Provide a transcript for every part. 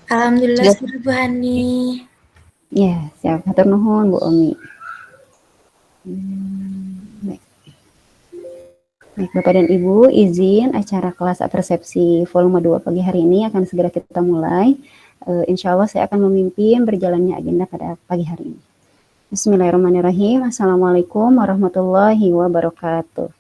Alhamdulillah Sudah, sudah Bu Hani. ya, siap. Hatur nuhun Bu Omi. Baik. Baik, Bapak dan Ibu, izin acara kelas Persepsi volume 2 pagi hari ini akan segera kita mulai. Insya Allah saya akan memimpin berjalannya agenda pada pagi hari ini. Bismillahirrahmanirrahim. Assalamualaikum warahmatullahi wabarakatuh.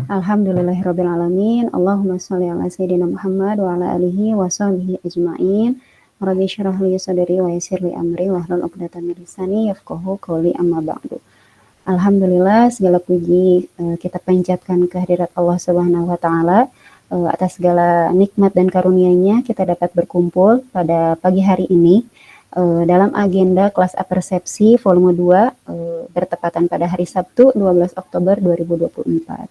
Alhamdulillahirrabbilalamin. Allahumma sholli ala sayyidina Muhammad wa ala alihi wa sahbihi ajma'in. Rabbi syrah li sadri wa yassir li amri wahlul 'uqdatam min lisani yafqahu qawli amma ba'du. Alhamdulillah, segala puji kita panjatkan kehadirat Allah Subhanahu wa taala atas segala nikmat dan karunia-Nya kita dapat berkumpul pada pagi hari ini dalam agenda kelas Apersepsi volume 2 bertepatan pada hari Sabtu 12 Oktober 2024.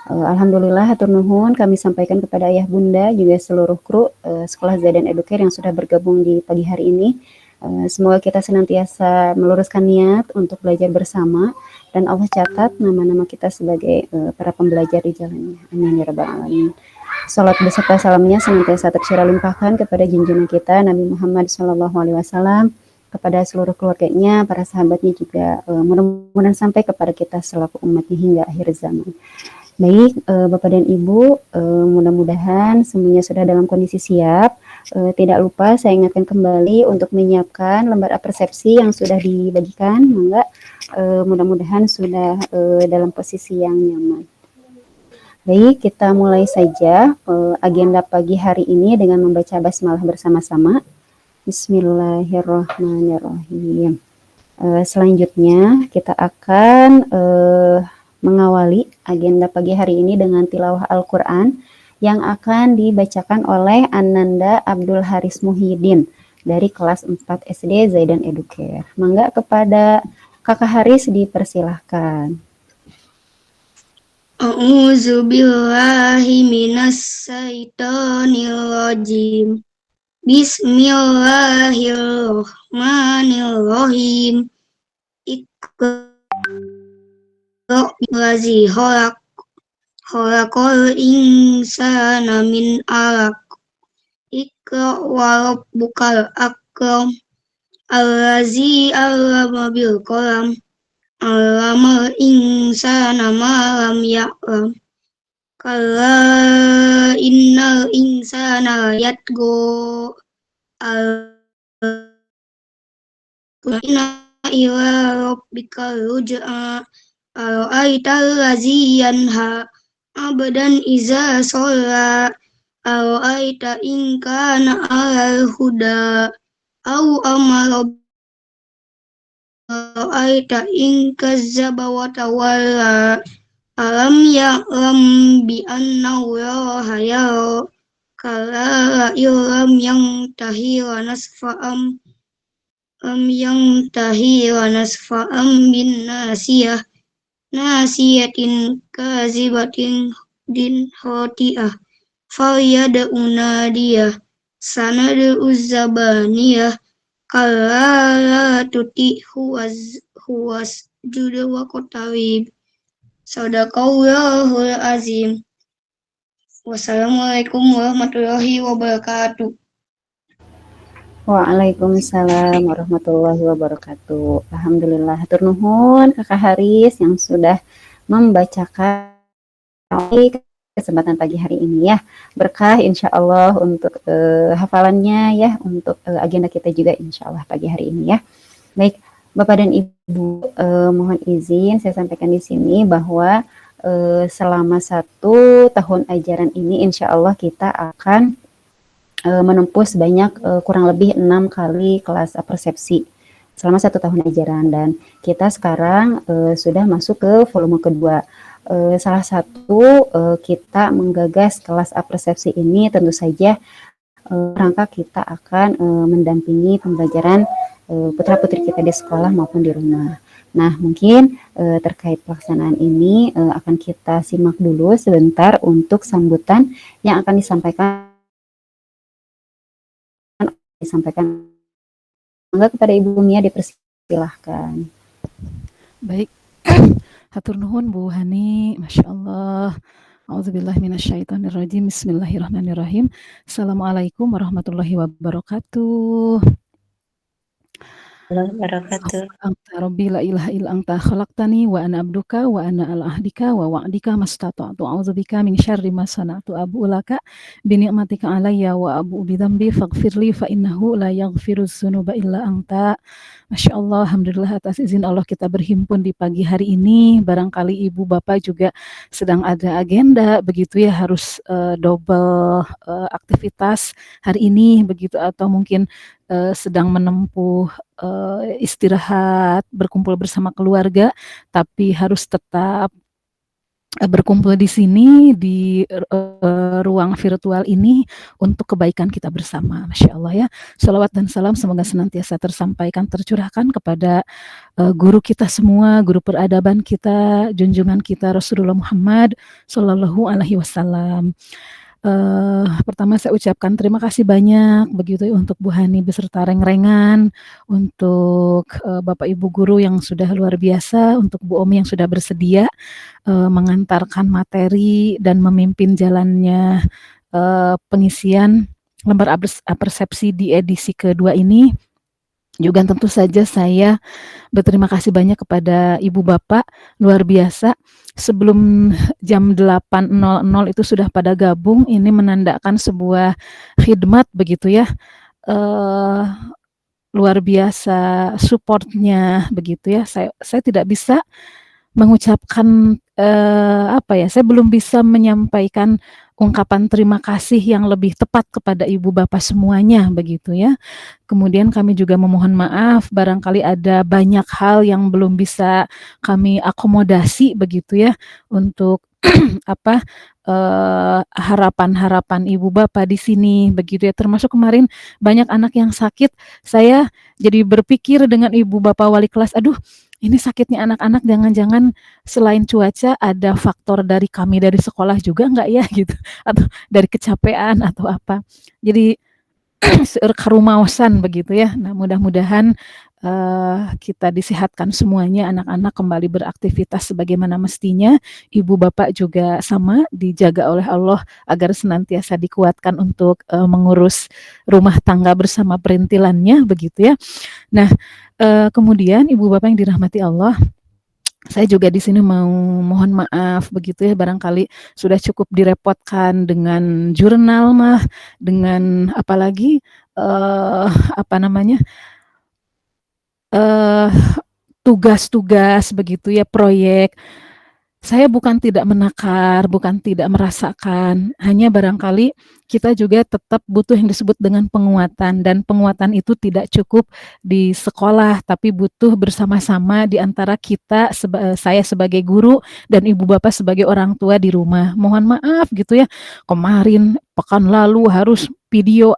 Alhamdulillah, hatur nuhun kami sampaikan kepada ayah bunda juga seluruh kru Sekolah Zaidan Educare yang sudah bergabung di pagi hari ini. Semoga kita senantiasa meluruskan niat untuk belajar bersama dan Allah catat nama-nama kita sebagai para pembelajar di jalannya. Amin ya rabbal alamin. Salat beserta salamnya senantiasa tercurah limpahkan kepada junjungan kita Nabi Muhammad SAW, kepada seluruh keluarganya, para sahabatnya juga mudah-mudahan sampai kepada kita selaku umatnya hingga akhir zaman. Baik, Bapak dan Ibu, mudah-mudahan semuanya sudah dalam kondisi siap. Tidak lupa saya ingatkan kembali untuk menyiapkan lembar persepsi yang sudah dibagikan. Mangga, mudah-mudahan sudah dalam posisi yang nyaman. Baik, kita mulai saja agenda pagi hari ini dengan membaca basmalah bersama-sama. Bismillahirrahmanirrahim. Selanjutnya kita akan mengawali agenda pagi hari ini dengan tilawah Al-Quran yang akan dibacakan oleh Ananda Abdul Haris Muhyiddin dari kelas 4 SD Zaidan Educare. Mangga kepada Kakak Haris dipersilahkan. A'udzu billahi minas syaitonir rajim. Bismillahirrahmanirrahim. Iqra' khalaqal insana min 'alaq. Iqra' wa rabbukal akram. Allazi 'allama bil qalam. 'Allamal insana ma lam ya'lam. Kalla innal insana yatgha inna ila rabbika ruj'a ara'aital ladzi yanha abdan iza shalla ara'aita in kana 'alal huda au amara ara'aita in kazzaba wa tawalla alam ya'lam bi annahu la yara kala illam yantahi wa nasfa'am bin nasiyatin kazibatin din khati'ah falyad'u nadiyah sanad'u zabaniyah kala la tuti'hu wasjud wa qatarib. Sadaqallahul azim. Wassalamualaikum warahmatullahi wabarakatuh. Waalaikumsalam warahmatullahi wabarakatuh. Alhamdulillah, hatur nuhun Kakak Haris yang sudah membacakan kesempatan pagi hari ini ya. Berkah insya Allah untuk hafalannya ya, untuk agenda kita juga insya Allah pagi hari ini ya. Baik, Bapak dan Ibu, mohon izin saya sampaikan di sini bahwa selama 1 tahun ajaran ini insya Allah kita akan menempuh sebanyak kurang lebih 6 kali kelas persepsi selama 1 tahun ajaran, dan kita sekarang sudah masuk ke volume kedua. Salah satu kita menggagas kelas persepsi ini tentu saja rangka kita akan mendampingi pembelajaran putra-putri kita di sekolah maupun di rumah. Nah, mungkin terkait pelaksanaan ini akan kita simak dulu sebentar untuk sambutan yang akan disampaikan Mangga kepada Ibu Mia dipersilahkan. Baik, hatur nuhun Bu Hani, Masya Allah. A'udzubillahi minasyaitonirrajim. Bismillahirrahmanirrahim. Assalamualaikum warahmatullahi wabarakatuh. Wabarakatuh. Anta rabbi la ilaha illa anta khalaqtani wa ana abduka wa ana ala ahdika wa wa'dika mastata'tu a'udzubika min syarri ma sana'tu abu'u laka bi ni'matika alayya wa abu'u bi dzambi faghfirli fa innahu la yaghfiruz dzunuba illa anta. Masya Allah, alhamdulillah atas izin Allah kita berhimpun di pagi hari ini. Barangkali ibu bapak juga sedang ada agenda begitu ya, harus double aktivitas hari ini begitu, atau mungkin sedang menempuh istirahat, berkumpul bersama keluarga, tapi harus tetap berkumpul di sini di ruang virtual ini untuk kebaikan kita bersama. Masya Allah ya. Salawat dan salam semoga senantiasa tersampaikan, tercurahkan kepada guru kita semua, guru peradaban kita, junjungan kita Rasulullah Muhammad Sallallahu Alaihi Wasallam. Pertama saya ucapkan terima kasih banyak begitu ya untuk Bu Hani beserta reng-rengan, untuk Bapak Ibu guru yang sudah luar biasa, untuk Bu Omi yang sudah bersedia mengantarkan materi dan memimpin jalannya pengisian lembar persepsi di edisi kedua ini. Juga tentu saja saya berterima kasih banyak kepada Ibu Bapak, luar biasa. Sebelum jam 8.00 itu sudah pada gabung, ini menandakan sebuah khidmat begitu ya. Luar biasa supportnya begitu ya. Saya tidak bisa mengucapkan saya belum bisa menyampaikan ungkapan terima kasih yang lebih tepat kepada ibu bapak semuanya begitu ya. Kemudian kami juga memohon maaf barangkali ada banyak hal yang belum bisa kami akomodasi begitu ya untuk harapan-harapan ibu bapak di sini begitu ya, termasuk kemarin banyak anak yang sakit. Saya jadi berpikir dengan ibu bapak wali kelas, aduh ini sakitnya anak-anak jangan-jangan selain cuaca ada faktor dari kami dari sekolah juga enggak ya gitu, atau dari kecapean atau apa. Jadi seueur karumaosan begitu ya. Nah, mudah-mudahan kita disehatkan semuanya, anak-anak kembali beraktivitas sebagaimana mestinya, ibu bapak juga sama dijaga oleh Allah agar senantiasa dikuatkan untuk mengurus rumah tangga bersama perintilannya begitu ya. Nah, kemudian ibu bapak yang dirahmati Allah, saya juga di sini mau mohon maaf begitu ya, barangkali sudah cukup direpotkan dengan jurnal mah, dengan apalagi tugas-tugas begitu ya, proyek. Saya bukan tidak menakar, bukan tidak merasakan, hanya barangkali kita juga tetap butuh yang disebut dengan penguatan, dan penguatan itu tidak cukup di sekolah, tapi butuh bersama-sama di antara kita, saya sebagai guru dan ibu bapak sebagai orang tua di rumah. Mohon maaf gitu ya, kemarin pekan lalu harus video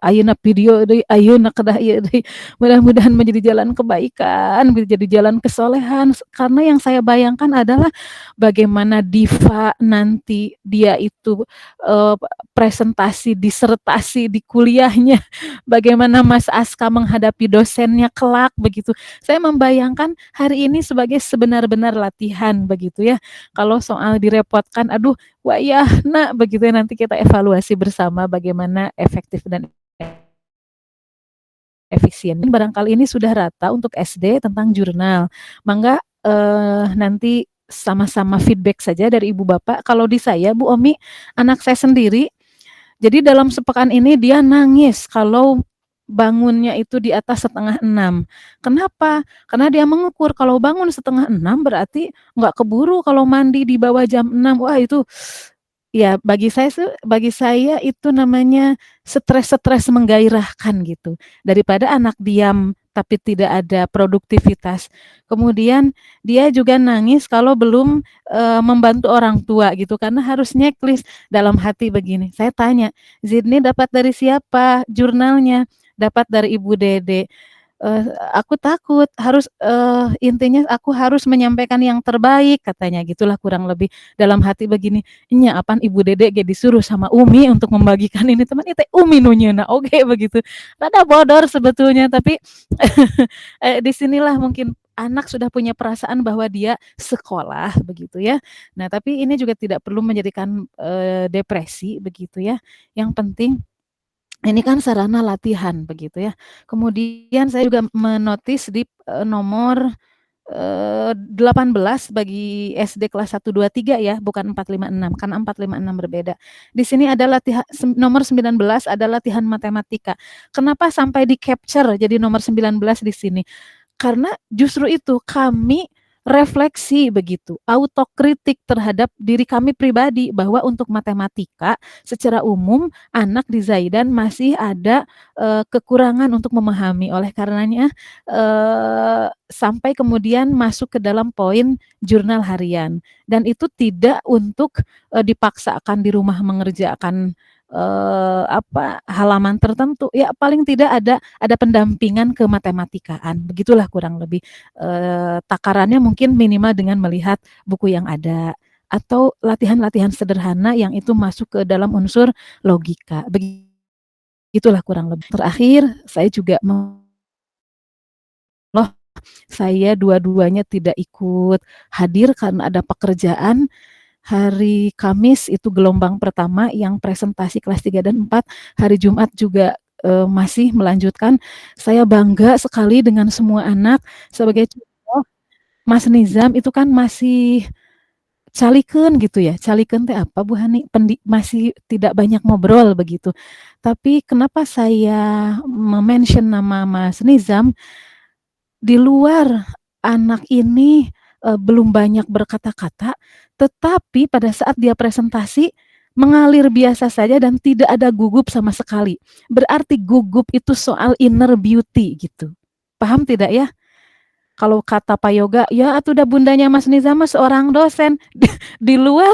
deui, ayeuna kedah ieu deui. Mudah-mudahan menjadi jalan kebaikan, menjadi jalan kesolehan, karena yang saya bayangkan adalah bagaimana Diva nanti dia itu presentasi disertasi di kuliahnya, bagaimana Mas Aska menghadapi dosennya kelak begitu. Saya membayangkan hari ini sebagai sebenar-benar latihan begitu ya. Kalau soal direpotkan, aduh wayahna begitu ya, nanti kita evaluasi bersama bagaimana efektif dan efisien. Barangkali ini sudah rata untuk SD tentang jurnal. Mangga nanti sama-sama feedback saja dari ibu bapak. Kalau di saya, Bu Omi, anak saya sendiri, jadi dalam sepekan ini dia nangis kalau bangunnya itu di atas 5:30. Kenapa? Karena dia mengukur kalau bangun 5:30 berarti nggak keburu kalau mandi di bawah jam 6. Wah itu ya bagi saya itu namanya stres-stres menggairahkan gitu. Daripada anak diam tapi tidak ada produktivitas. Kemudian dia juga nangis kalau belum membantu orang tua gitu, karena harus checklist. Dalam hati begini, saya tanya, Zidni dapat dari siapa jurnalnya? Dapat dari Ibu Dede. Aku takut harus intinya aku harus menyampaikan yang terbaik katanya, gitulah kurang lebih. Dalam hati begini, nya apaan Ibu Dede ge disuruh sama Umi untuk membagikan ini, teman itu Umi nu nyeuna oge begitu. Rada bodor sebetulnya, tapi disinilah mungkin anak sudah punya perasaan bahwa dia sekolah begitu ya. Nah, tapi ini juga tidak perlu menjadikan depresi begitu ya. Yang penting ini kan sarana latihan begitu ya. Kemudian saya juga menotis di nomor 18 bagi SD kelas 1, 2, 3 ya, bukan 4, 5, 6, karena 4, 5, 6 berbeda. Di sini ada latihan nomor 19 ada latihan matematika. Kenapa sampai di-capture jadi nomor 19 di sini? Karena justru itu kami refleksi begitu, autokritik terhadap diri kami pribadi bahwa untuk matematika secara umum anak di Zaidan masih ada kekurangan untuk memahami. Oleh karenanya sampai kemudian masuk ke dalam poin jurnal harian dan itu tidak untuk dipaksakan di rumah mengerjakan halaman tertentu ya paling tidak ada pendampingan ke matematikaan begitulah kurang lebih takarannya mungkin minimal dengan melihat buku yang ada atau latihan-latihan sederhana yang itu masuk ke dalam unsur logika begitulah kurang lebih. Terakhir saya juga saya dua-duanya tidak ikut hadir karena ada pekerjaan. Hari Kamis itu gelombang pertama yang presentasi kelas 3 dan 4, hari Jumat juga masih melanjutkan. Saya bangga sekali dengan semua anak. Sebagai contoh, Mas Nizam itu kan masih calikeun gitu ya. Calikeun teh apa Bu Hani? Masih tidak banyak ngobrol begitu. Tapi kenapa saya mention nama Mas Nizam? Di luar anak ini belum banyak berkata-kata, tetapi pada saat dia presentasi mengalir biasa saja dan tidak ada gugup sama sekali. Berarti gugup itu soal inner beauty gitu. Paham tidak ya? Kalau kata Pak Yoga, ya atuh udah bundanya Mas Nizam seorang dosen. Di luar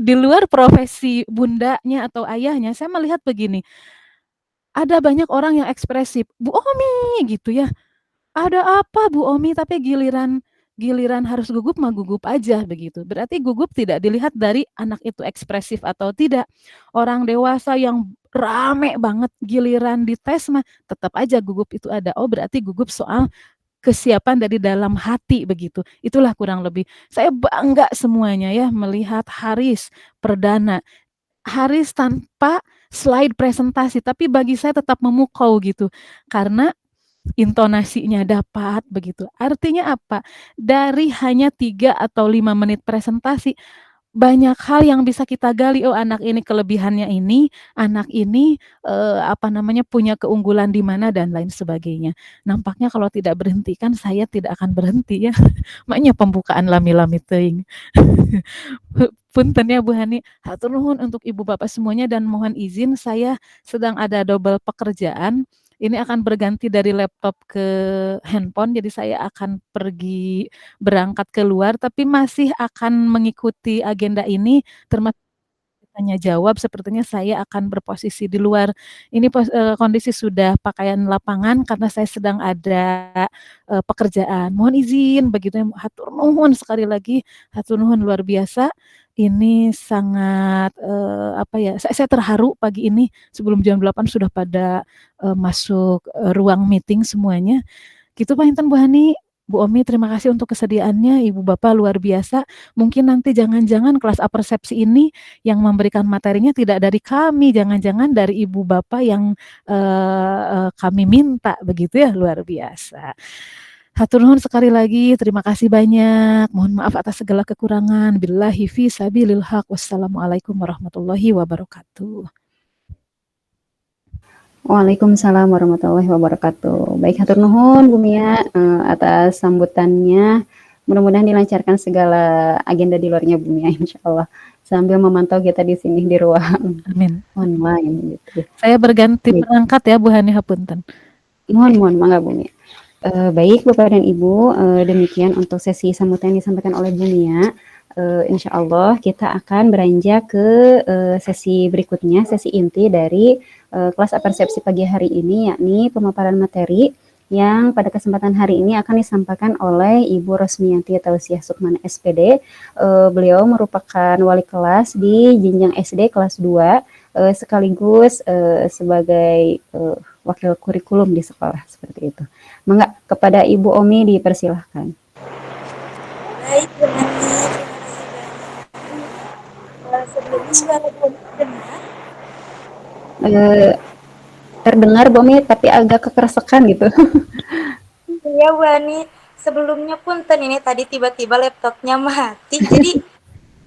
di luar profesi bundanya atau ayahnya, saya melihat begini. Ada banyak orang yang ekspresif, Bu Omi gitu ya. Ada apa Bu Omi, tapi giliran harus gugup mah gugup aja begitu. Berarti gugup tidak dilihat dari anak itu ekspresif atau tidak. Orang dewasa yang rame banget giliran dites mah tetap aja gugup itu ada. Oh berarti gugup soal kesiapan dari dalam hati begitu. Itulah kurang lebih. Saya bangga semuanya ya melihat Haris perdana. Haris tanpa slide presentasi, tapi bagi saya tetap memukau gitu. Karena intonasinya dapat begitu. Artinya apa? Dari hanya 3 atau 5 menit presentasi, banyak hal yang bisa kita gali. Oh, anak ini kelebihannya ini, anak ini punya keunggulan di mana dan lain sebagainya. Nampaknya kalau tidak berhenti kan saya tidak akan berhenti ya. Makanya pembukaan lami-lami teuing. Punten ya Bu Hani. Hatur nuhun untuk Ibu Bapak semuanya dan mohon izin saya sedang ada double pekerjaan. Ini akan berganti dari laptop ke handphone, jadi saya akan pergi berangkat keluar, tapi masih akan mengikuti agenda ini, termasuk tanya jawab. Sepertinya saya akan berposisi di luar. Ini kondisi sudah pakaian lapangan karena saya sedang ada pekerjaan. Mohon izin, begitu ya. Hatur nuhun sekali lagi, hatur nuhun luar biasa. Ini sangat saya terharu pagi ini sebelum jam 8 sudah pada masuk ruang meeting semuanya. Gitu Pak Intan, Bu Hani, Bu Omi, terima kasih untuk kesediaannya. Ibu Bapak luar biasa. Mungkin nanti jangan-jangan kelas apersepsi ini yang memberikan materinya tidak dari kami, jangan-jangan dari Ibu Bapak yang kami minta begitu ya, luar biasa. Hatur nuhun sekali lagi, terima kasih banyak. Mohon maaf atas segala kekurangan. Billahi fi sabilil haq. Wassalamualaikum warahmatullahi wabarakatuh. Waalaikumsalam warahmatullahi wabarakatuh. Baik, hatur nuhun Bu Mia atas sambutannya. Mudah-mudahan dilancarkan segala agenda di luarnya Bu Mia, insya Allah. Sambil memantau kita di sini di ruang Amin. online gitu. Saya berganti perangkat ya Bu Hani, hapunten. Mohon mangga Bu Mia. Baik Bapak dan Ibu, demikian untuk sesi sambutan yang disampaikan oleh Bu Mia. Insya Allah kita akan beranjak ke sesi berikutnya, sesi inti dari kelas apersepsi pagi hari ini, yakni pemaparan materi yang pada kesempatan hari ini akan disampaikan oleh Ibu Rosmiyanti Tausiah Sukmana SPD. Beliau merupakan wali kelas di jenjang SD kelas 2, sekaligus sebagai wakil kurikulum di sekolah, seperti itu. Mangga kepada Ibu Omi dipersilahkan. Baik, Bu Nani, terima kasih banyak. Sebelumnya suara Bu Nani terdengar? Terdengar Bomi tapi agak kekersekan gitu. Iya, Bu Ani. Sebelumnya punten ini tadi tiba-tiba laptopnya mati, jadi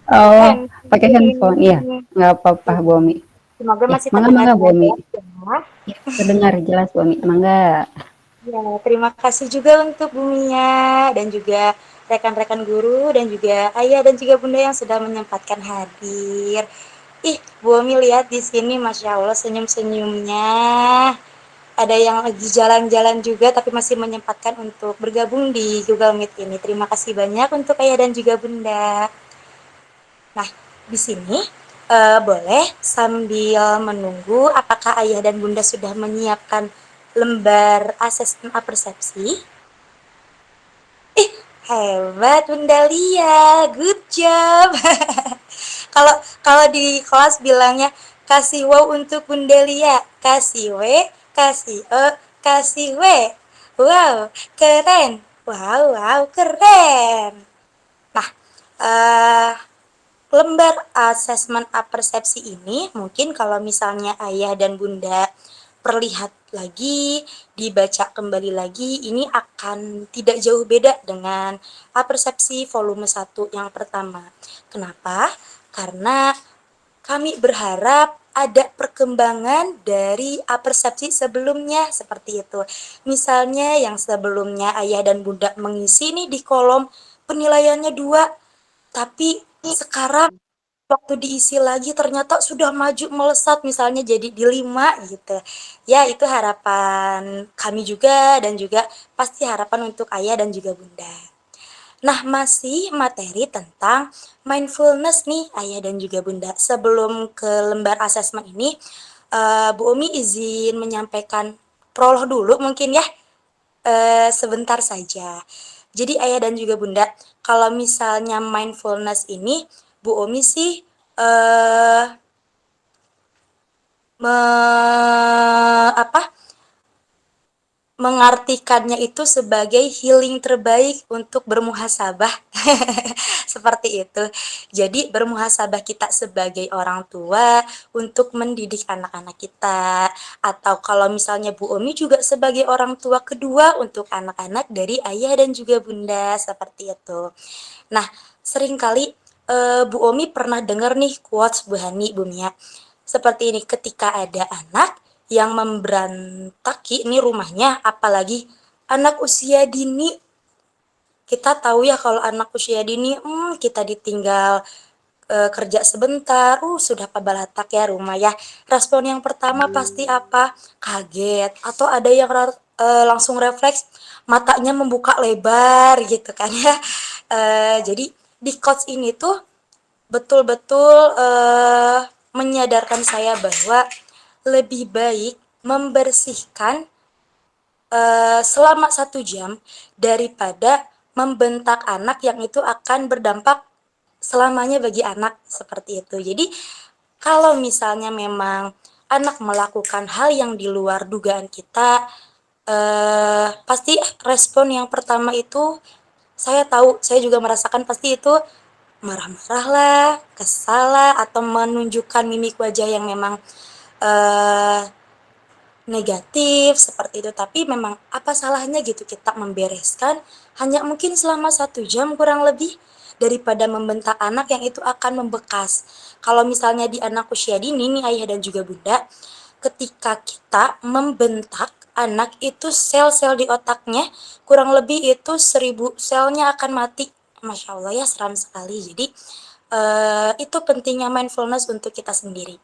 Oh, pakai handphone handphone. Iya, ini. nggak apa-apa Bomi. Semoga Ya, masih mangga terdengar mangga dengan Bomi. jelas ya. Ya, terdengar jelas Bomi. Mangga. Ya, terima kasih juga untuk Bu Mia dan juga rekan-rekan guru dan juga ayah dan juga bunda yang sudah menyempatkan hadir. Ih, Bu Omi lihat di sini, Masya Allah senyum-senyumnya. Ada yang lagi jalan-jalan juga tapi masih menyempatkan untuk bergabung di Google Meet ini. Terima kasih banyak untuk ayah dan juga bunda. Nah, di sini boleh sambil menunggu apakah ayah dan bunda sudah menyiapkan lembar asesmen persepsi. Ih, hebat Bunda Lia, good job. Kalau kalau di kelas bilangnya kasih wow untuk Bunda Lia, kasih W, kasih E, kasih W. Wow, keren. Wow, wow, keren. Nah, eh lembar asesmen persepsi ini mungkin kalau misalnya ayah dan bunda perlihat lagi, dibaca kembali lagi, ini akan tidak jauh beda dengan persepsi volume 1 yang pertama. Kenapa? Karena kami berharap ada perkembangan dari persepsi sebelumnya seperti itu. Misalnya yang sebelumnya ayah dan bunda mengisi nih di kolom penilaiannya 2, tapi sekarang waktu diisi lagi ternyata sudah maju melesat misalnya jadi di 5 gitu. Ya itu harapan kami juga dan juga pasti harapan untuk ayah dan juga bunda. Nah masih materi tentang mindfulness nih ayah dan juga bunda. Sebelum ke lembar asesmen ini, Bu Umi izin menyampaikan prolog dulu mungkin ya, sebentar saja. Jadi ayah dan juga bunda, kalau misalnya mindfulness ini, Bu Omi sih me, apa mengartikannya itu sebagai healing terbaik untuk bermuhasabah. Seperti itu. Jadi bermuhasabah kita sebagai orang tua untuk mendidik anak-anak kita. Atau kalau misalnya Bu Omi juga sebagai orang tua kedua untuk anak-anak dari ayah dan juga bunda. Seperti itu. Nah, seringkali Bu Omi pernah dengar nih quotes Bu Hani, Bu Mia. Seperti ini, ketika ada anak yang memberantaki ini rumahnya, apalagi anak usia dini, kita tahu ya kalau anak usia dini, kita ditinggal kerja sebentar, sudah pabalatak ya rumah ya. Respon yang pertama pasti apa? Kaget. Atau ada yang langsung refleks, matanya membuka lebar gitu kan ya. Jadi di coach ini tuh betul-betul menyadarkan saya bahwa lebih baik membersihkan selama 1 jam daripada membentak anak yang itu akan berdampak selamanya bagi anak seperti itu. Jadi kalau misalnya memang anak melakukan hal yang di luar dugaan kita, pasti respon yang pertama itu saya tahu, saya juga merasakan pasti itu marah-marah lah, kesal lah, atau menunjukkan mimik wajah yang memang eh, negatif seperti itu. Tapi memang apa salahnya gitu kita membereskan hanya mungkin selama 1 jam kurang lebih daripada membentak anak yang itu akan membekas. Kalau misalnya di anak usia dini nih ayah dan juga bunda, ketika kita membentak anak itu sel-sel di otaknya kurang lebih itu 1000 selnya akan mati. Masya Allah ya seram sekali. Jadi itu pentingnya mindfulness untuk kita sendiri.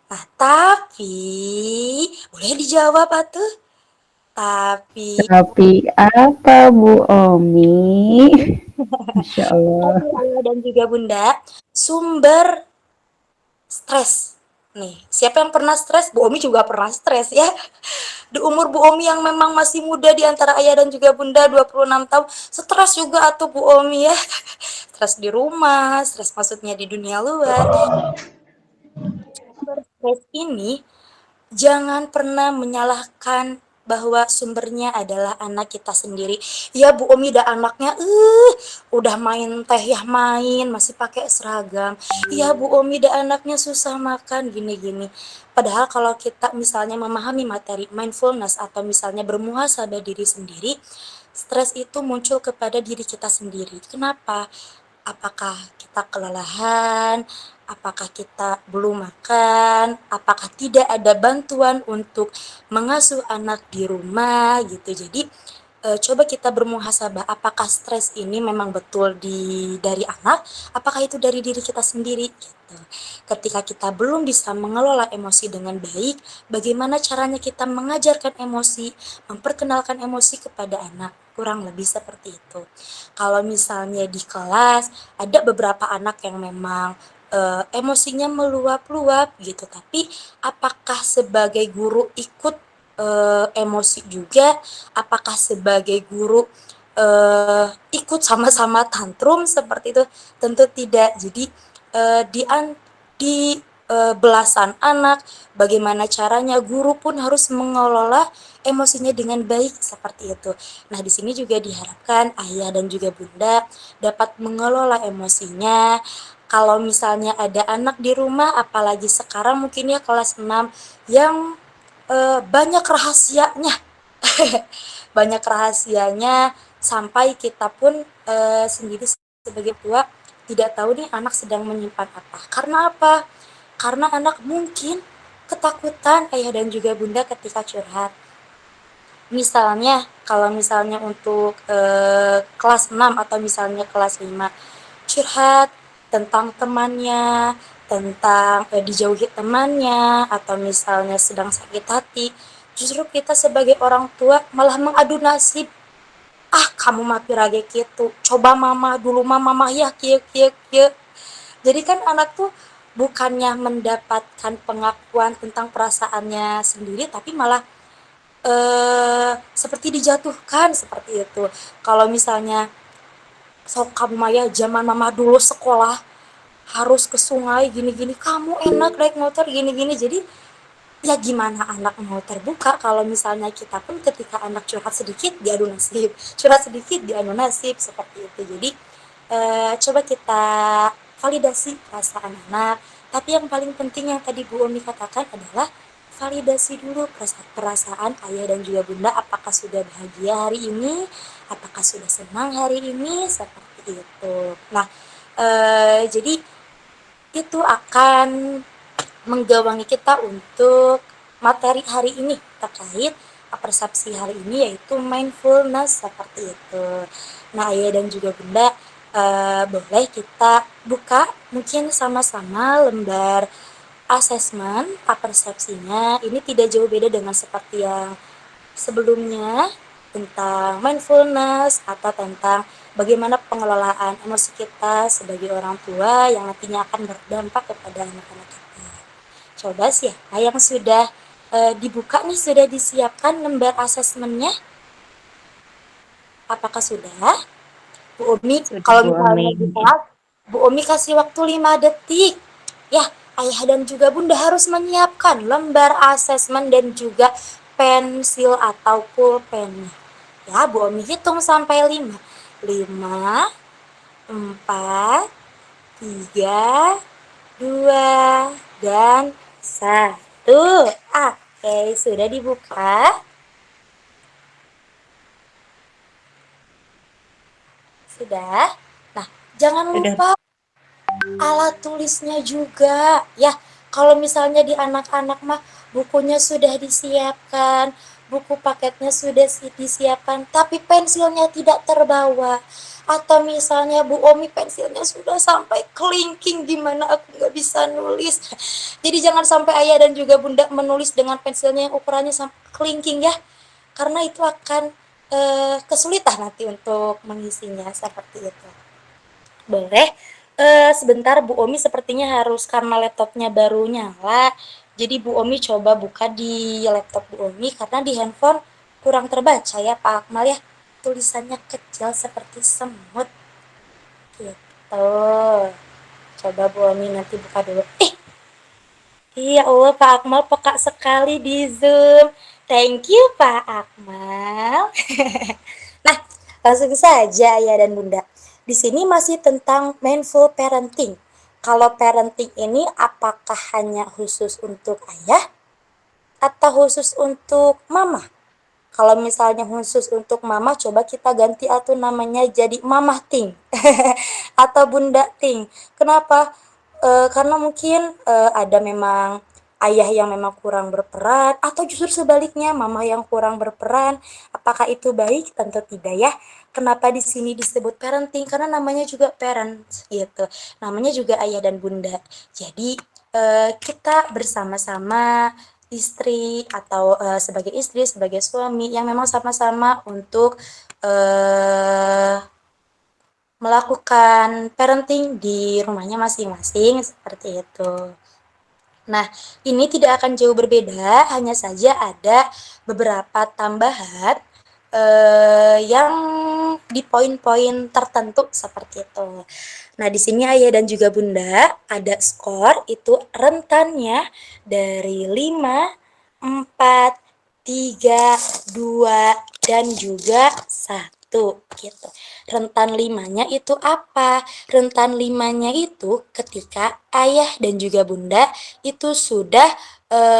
Nah, tapi boleh dijawab atuh? Tapi Tapi apa Bu Omi? Masya Allah. ayah dan juga bunda, sumber stres. Nih, siapa yang pernah stres? Bu Omi juga pernah stres ya. Di umur Bu Omi yang memang masih muda di antara ayah dan juga bunda 26 tahun, stres juga atuh Bu Omi ya. Stres di rumah, stres maksudnya di dunia luar. Sumber stres ini jangan pernah menyalahkan bahwa sumbernya adalah anak kita sendiri. Ya Bu Umi dah anaknya udah main teh ya main, masih pakai seragam. Ya Bu Umi dah anaknya susah makan gini-gini. Padahal kalau kita misalnya memahami materi mindfulness atau misalnya bermuhasabah diri sendiri, stres itu muncul kepada diri kita sendiri. Kenapa? Apakah kita kelelahan? Apakah kita belum makan? Apakah tidak ada bantuan untuk mengasuh anak di rumah gitu. Jadi coba kita bermuhasabah apakah stres ini memang betul dari anak, apakah itu dari diri kita sendiri gitu. Ketika kita belum bisa mengelola emosi dengan baik, bagaimana caranya kita mengajarkan emosi, memperkenalkan emosi kepada anak, kurang lebih seperti itu. Kalau misalnya di kelas ada beberapa anak yang memang emosinya meluap-luap gitu, tapi apakah sebagai guru ikut emosi juga, apakah sebagai guru ikut sama-sama tantrum seperti itu? Tentu tidak. Jadi di belasan anak, bagaimana caranya guru pun harus mengelola emosinya dengan baik seperti itu. Nah, di sini juga diharapkan ayah dan juga bunda dapat mengelola emosinya. Kalau misalnya ada anak di rumah, apalagi sekarang mungkin ya kelas 6 yang banyak rahasianya, banyak rahasianya sampai kita pun sendiri sebagai tua tidak tahu nih anak sedang menyimpan apa. Karena apa? Karena anak mungkin ketakutan ayah dan juga bunda ketika curhat. Misalnya, kalau misalnya untuk kelas 6 atau misalnya kelas 5, curhat tentang temannya, tentang dijauhi temannya, atau misalnya sedang sakit hati, justru kita sebagai orang tua malah mengadu nasib. Ah, kamu mah pirage kitu, coba mama dulu mama ya kieu kieu kieu. Jadi kan anak tuh bukannya mendapatkan pengakuan tentang perasaannya sendiri, tapi malah seperti dijatuhkan seperti itu. Kalau misalnya sok kamu maya zaman mama dulu sekolah harus ke sungai gini-gini, kamu enak naik motor gini-gini. Jadi ya gimana anak mau terbuka kalau misalnya kita pun ketika anak curhat sedikit diadu nasib, curhat sedikit diadu nasib seperti itu. Jadi coba kita validasi perasaan anak, tapi yang paling penting yang tadi Bu Umi katakan adalah validasi dulu perasaan ayah dan juga bunda, apakah sudah bahagia hari ini, apakah sudah senang hari ini, seperti itu. Nah, jadi itu akan menggawangi kita untuk materi hari ini terkait persepsi hari ini, yaitu mindfulness seperti itu. Nah, ayah dan juga bunda boleh kita buka mungkin sama-sama lembar asesmen persepsinya. Ini tidak jauh beda dengan seperti yang sebelumnya tentang mindfulness atau tentang bagaimana pengelolaan emosi kita sebagai orang tua yang nantinya akan berdampak kepada anak-anak kita. Coba siapa yang sudah dibuka nih, sudah disiapkan lembar asesmennya? Apakah sudah? Bu Umi, kalau misalnya di kelas, Bu Umi kasih waktu 5 detik. Ya, ayah dan juga bunda harus menyiapkan lembar asesmen dan juga pensil atau pulpen. Ya, Bu Umi hitung sampai 5. 5, 4, 3, 2, dan 1. Oke, sudah dibuka? Sudah? Nah, jangan lupa alat tulisnya juga. Ya, kalau misalnya di anak-anak mah bukunya sudah disiapkan, buku paketnya sudah disiapkan, tapi pensilnya tidak terbawa. Atau misalnya Bu Omi pensilnya sudah sampai kelingking, gimana aku nggak bisa nulis. Jadi jangan sampai ayah dan juga bunda menulis dengan pensilnya yang ukurannya sampai kelingking ya. Karena itu akan kesulitan nanti untuk mengisinya seperti itu. Boleh. Sebentar Bu Omi sepertinya harus karena laptopnya baru nyala. Jadi Bu Omi coba buka di laptop Bu Omi karena di handphone kurang terbaca ya Pak Akmal ya. Tulisannya kecil seperti semut. Gitu. Coba Bu Omi nanti buka dulu. Ya Allah Pak Akmal peka sekali di Zoom. Thank you Pak Akmal. Nah, langsung saja Ayah dan Bunda. Di sini masih tentang mindful parenting. Kalau parenting ini apakah hanya khusus untuk ayah atau khusus untuk mama? Kalau misalnya khusus untuk mama, coba kita ganti atau namanya jadi mamah ting atau bunda ting. Kenapa? Karena mungkin ada memang ayah yang memang kurang berperan atau justru sebaliknya mama yang kurang berperan. Apakah itu baik? Tentu tidak ya. Kenapa di sini disebut parenting? Karena namanya juga parents gitu. Namanya juga ayah dan bunda. Jadi kita bersama-sama istri atau sebagai istri, sebagai suami yang memang sama-sama untuk melakukan parenting di rumahnya masing-masing seperti itu. Nah, ini tidak akan jauh berbeda, hanya saja ada beberapa tambahan yang di poin-poin tertentu seperti itu. Nah, di sini ayah dan juga bunda ada skor itu rentannya dari 5, 4, 3, 2, dan juga 1 gitu. Rentan 5-nya itu apa? Rentan 5-nya itu ketika ayah dan juga bunda itu sudah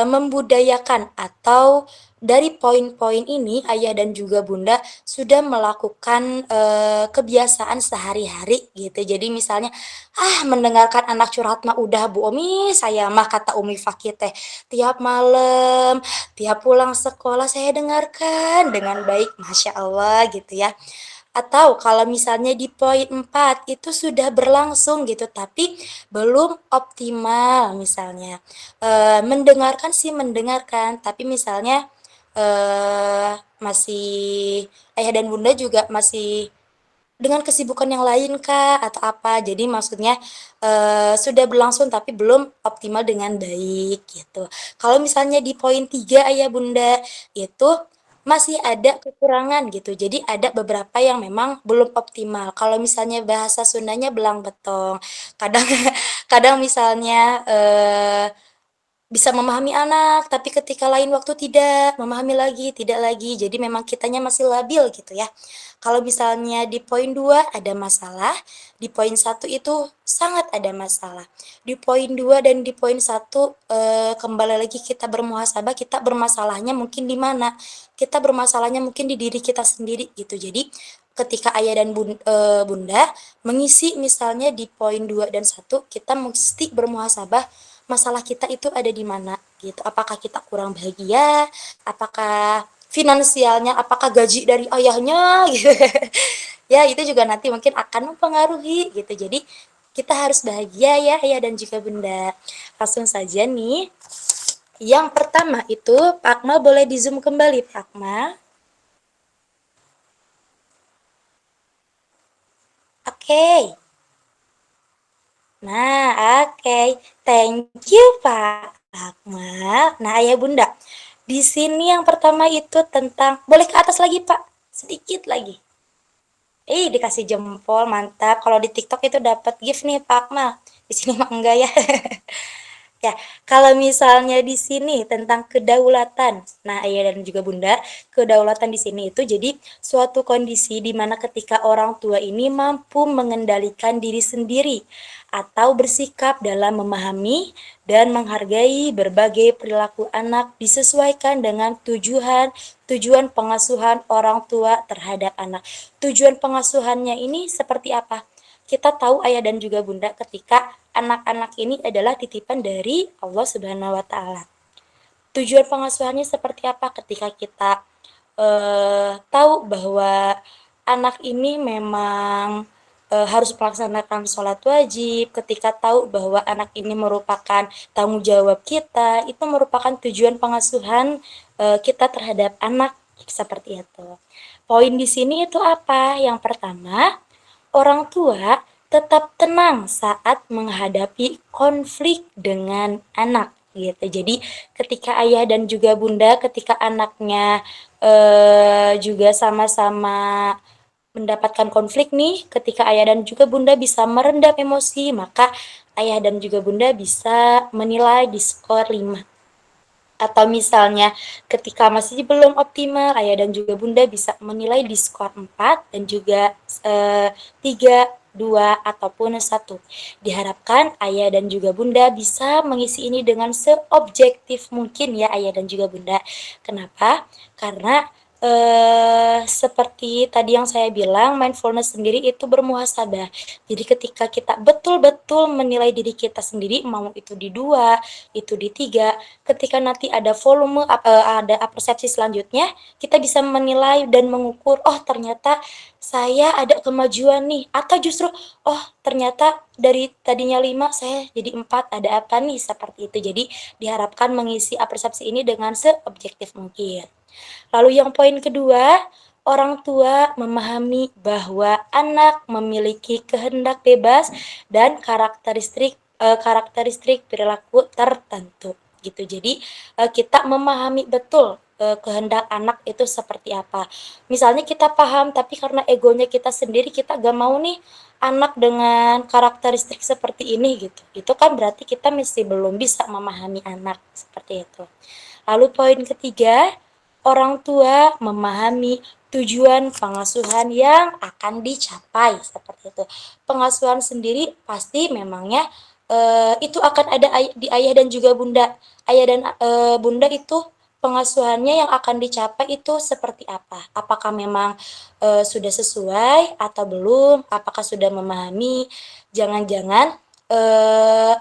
membudayakan atau dari poin-poin ini ayah dan juga bunda sudah melakukan kebiasaan sehari-hari gitu. Jadi misalnya mendengarkan anak curhat mah udah Bu Umi, saya mah kata Umi Fakih teh tiap malam, tiap pulang sekolah saya dengarkan dengan baik, Masya Allah gitu ya. Atau kalau misalnya di poin 4 itu sudah berlangsung gitu, tapi belum optimal misalnya. Mendengarkan sih mendengarkan, tapi misalnya masih ayah dan bunda juga masih dengan kesibukan yang lain kah atau apa. Jadi maksudnya sudah berlangsung tapi belum optimal dengan baik gitu. Kalau misalnya di poin 3 ayah bunda itu masih ada kekurangan gitu. Jadi ada beberapa yang memang belum optimal. Kalau misalnya bahasa Sundanya belang betong. Kadang kadang misalnya bisa memahami anak, tapi ketika lain waktu tidak, memahami lagi, tidak lagi. Jadi memang kitanya masih labil gitu ya. Kalau misalnya di poin 2 ada masalah, di poin 1 itu sangat ada masalah. Di poin 2 dan di poin 1 kembali lagi kita bermuhasabah, kita bermasalahnya mungkin di mana? Kita bermasalahnya mungkin di diri kita sendiri gitu. Jadi ketika ayah dan bunda mengisi misalnya di poin 2 dan 1, kita mesti bermuhasabah masalah kita itu ada di mana gitu. Apakah kita kurang bahagia? Apakah finansialnya, apakah gaji dari ayahnya gitu. Ya, itu juga nanti mungkin akan mempengaruhi gitu. Jadi kita harus bahagia ya ayah dan juga bunda. Langsung saja nih. Yang pertama itu Pak Akmal boleh di zoom kembali Pak Akmal. Oke. Nah, oke. Thank you Pak Akmal. Nah, ayah bunda. Di sini yang pertama itu tentang, boleh ke atas lagi Pak, sedikit lagi. Dikasih jempol, mantap. Kalau di TikTok itu dapat gift nih Pak Akmal. Di sini mah enggak ya. Ya, kalau misalnya di sini tentang kedaulatan. Nah, ayah dan juga bunda, kedaulatan di sini itu jadi suatu kondisi di mana ketika orang tua ini mampu mengendalikan diri sendiri atau bersikap dalam memahami dan menghargai berbagai perilaku anak disesuaikan dengan tujuan pengasuhan orang tua terhadap anak. Tujuan pengasuhannya ini seperti apa? Kita tahu ayah dan juga bunda ketika anak-anak ini adalah titipan dari Allah Subhanahu wa taala. Tujuan pengasuhannya seperti apa ketika kita tahu bahwa anak ini memang harus melaksanakan sholat wajib, ketika tahu bahwa anak ini merupakan tanggung jawab kita, itu merupakan tujuan pengasuhan kita terhadap anak seperti itu. Poin di sini itu apa? Yang pertama, orang tua tetap tenang saat menghadapi konflik dengan anak gitu. Jadi ketika ayah dan juga bunda, ketika anaknya juga sama-sama mendapatkan konflik nih, ketika ayah dan juga bunda bisa merendam emosi, maka ayah dan juga bunda bisa menilai di skor 5. Atau misalnya ketika masih belum optimal, ayah dan juga bunda bisa menilai di skor 4 dan juga 3, 2, ataupun 1. Diharapkan ayah dan juga bunda bisa mengisi ini dengan seobjektif mungkin ya ayah dan juga bunda. Kenapa? Karena seperti tadi yang saya bilang, mindfulness sendiri itu bermuhasabah. Jadi ketika kita betul-betul menilai diri kita sendiri, mau itu di 2, itu di 3, ketika nanti ada volume, ada persepsi selanjutnya, kita bisa menilai dan mengukur, oh ternyata saya ada kemajuan nih, atau justru, oh ternyata dari tadinya 5, saya jadi 4, ada apa nih, seperti itu. Jadi diharapkan mengisi persepsi ini dengan seobjektif mungkin. Lalu yang poin kedua, orang tua memahami bahwa anak memiliki kehendak bebas dan karakteristik perilaku tertentu gitu. Jadi kita memahami betul kehendak anak itu seperti apa. Misalnya kita paham tapi karena egonya kita sendiri kita gak mau nih anak dengan karakteristik seperti ini gitu. Itu kan berarti kita masih belum bisa memahami anak seperti itu. Lalu poin ketiga, orang tua memahami tujuan pengasuhan yang akan dicapai seperti itu. Pengasuhan sendiri pasti memangnya itu akan ada di ayah dan juga bunda. Ayah dan bunda itu pengasuhannya yang akan dicapai itu seperti apa? Apakah memang sudah sesuai atau belum? Apakah sudah memahami? Jangan-jangan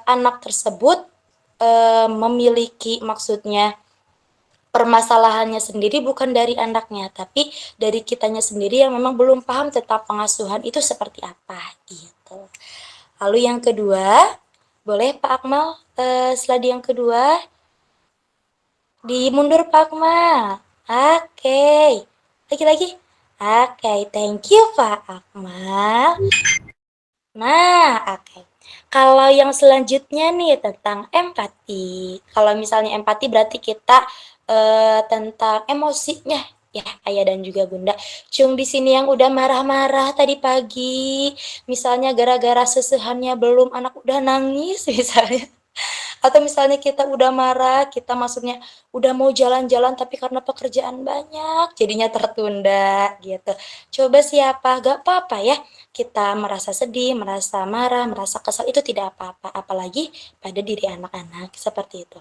anak tersebut memiliki maksudnya permasalahannya sendiri bukan dari anaknya, tapi dari kitanya sendiri yang memang belum paham tentang pengasuhan itu seperti apa gitu. Lalu yang kedua, boleh Pak Akmal slide yang kedua dimundur Pak Akmal. Oke. Lagi-lagi. Oke, thank you Pak Akmal. Nah, oke. Kalau yang selanjutnya nih tentang empati. Kalau misalnya empati berarti kita tentang emosinya ya ayah dan juga bunda. Cung di sini yang udah marah-marah tadi pagi, misalnya gara-gara sesehannya belum anak udah nangis misalnya. Atau misalnya kita udah marah, kita maksudnya udah mau jalan-jalan tapi karena pekerjaan banyak jadinya tertunda gitu. Coba siapa? Gak apa-apa ya. Kita merasa sedih, merasa marah, merasa kesal itu tidak apa-apa, apalagi pada diri anak-anak seperti itu.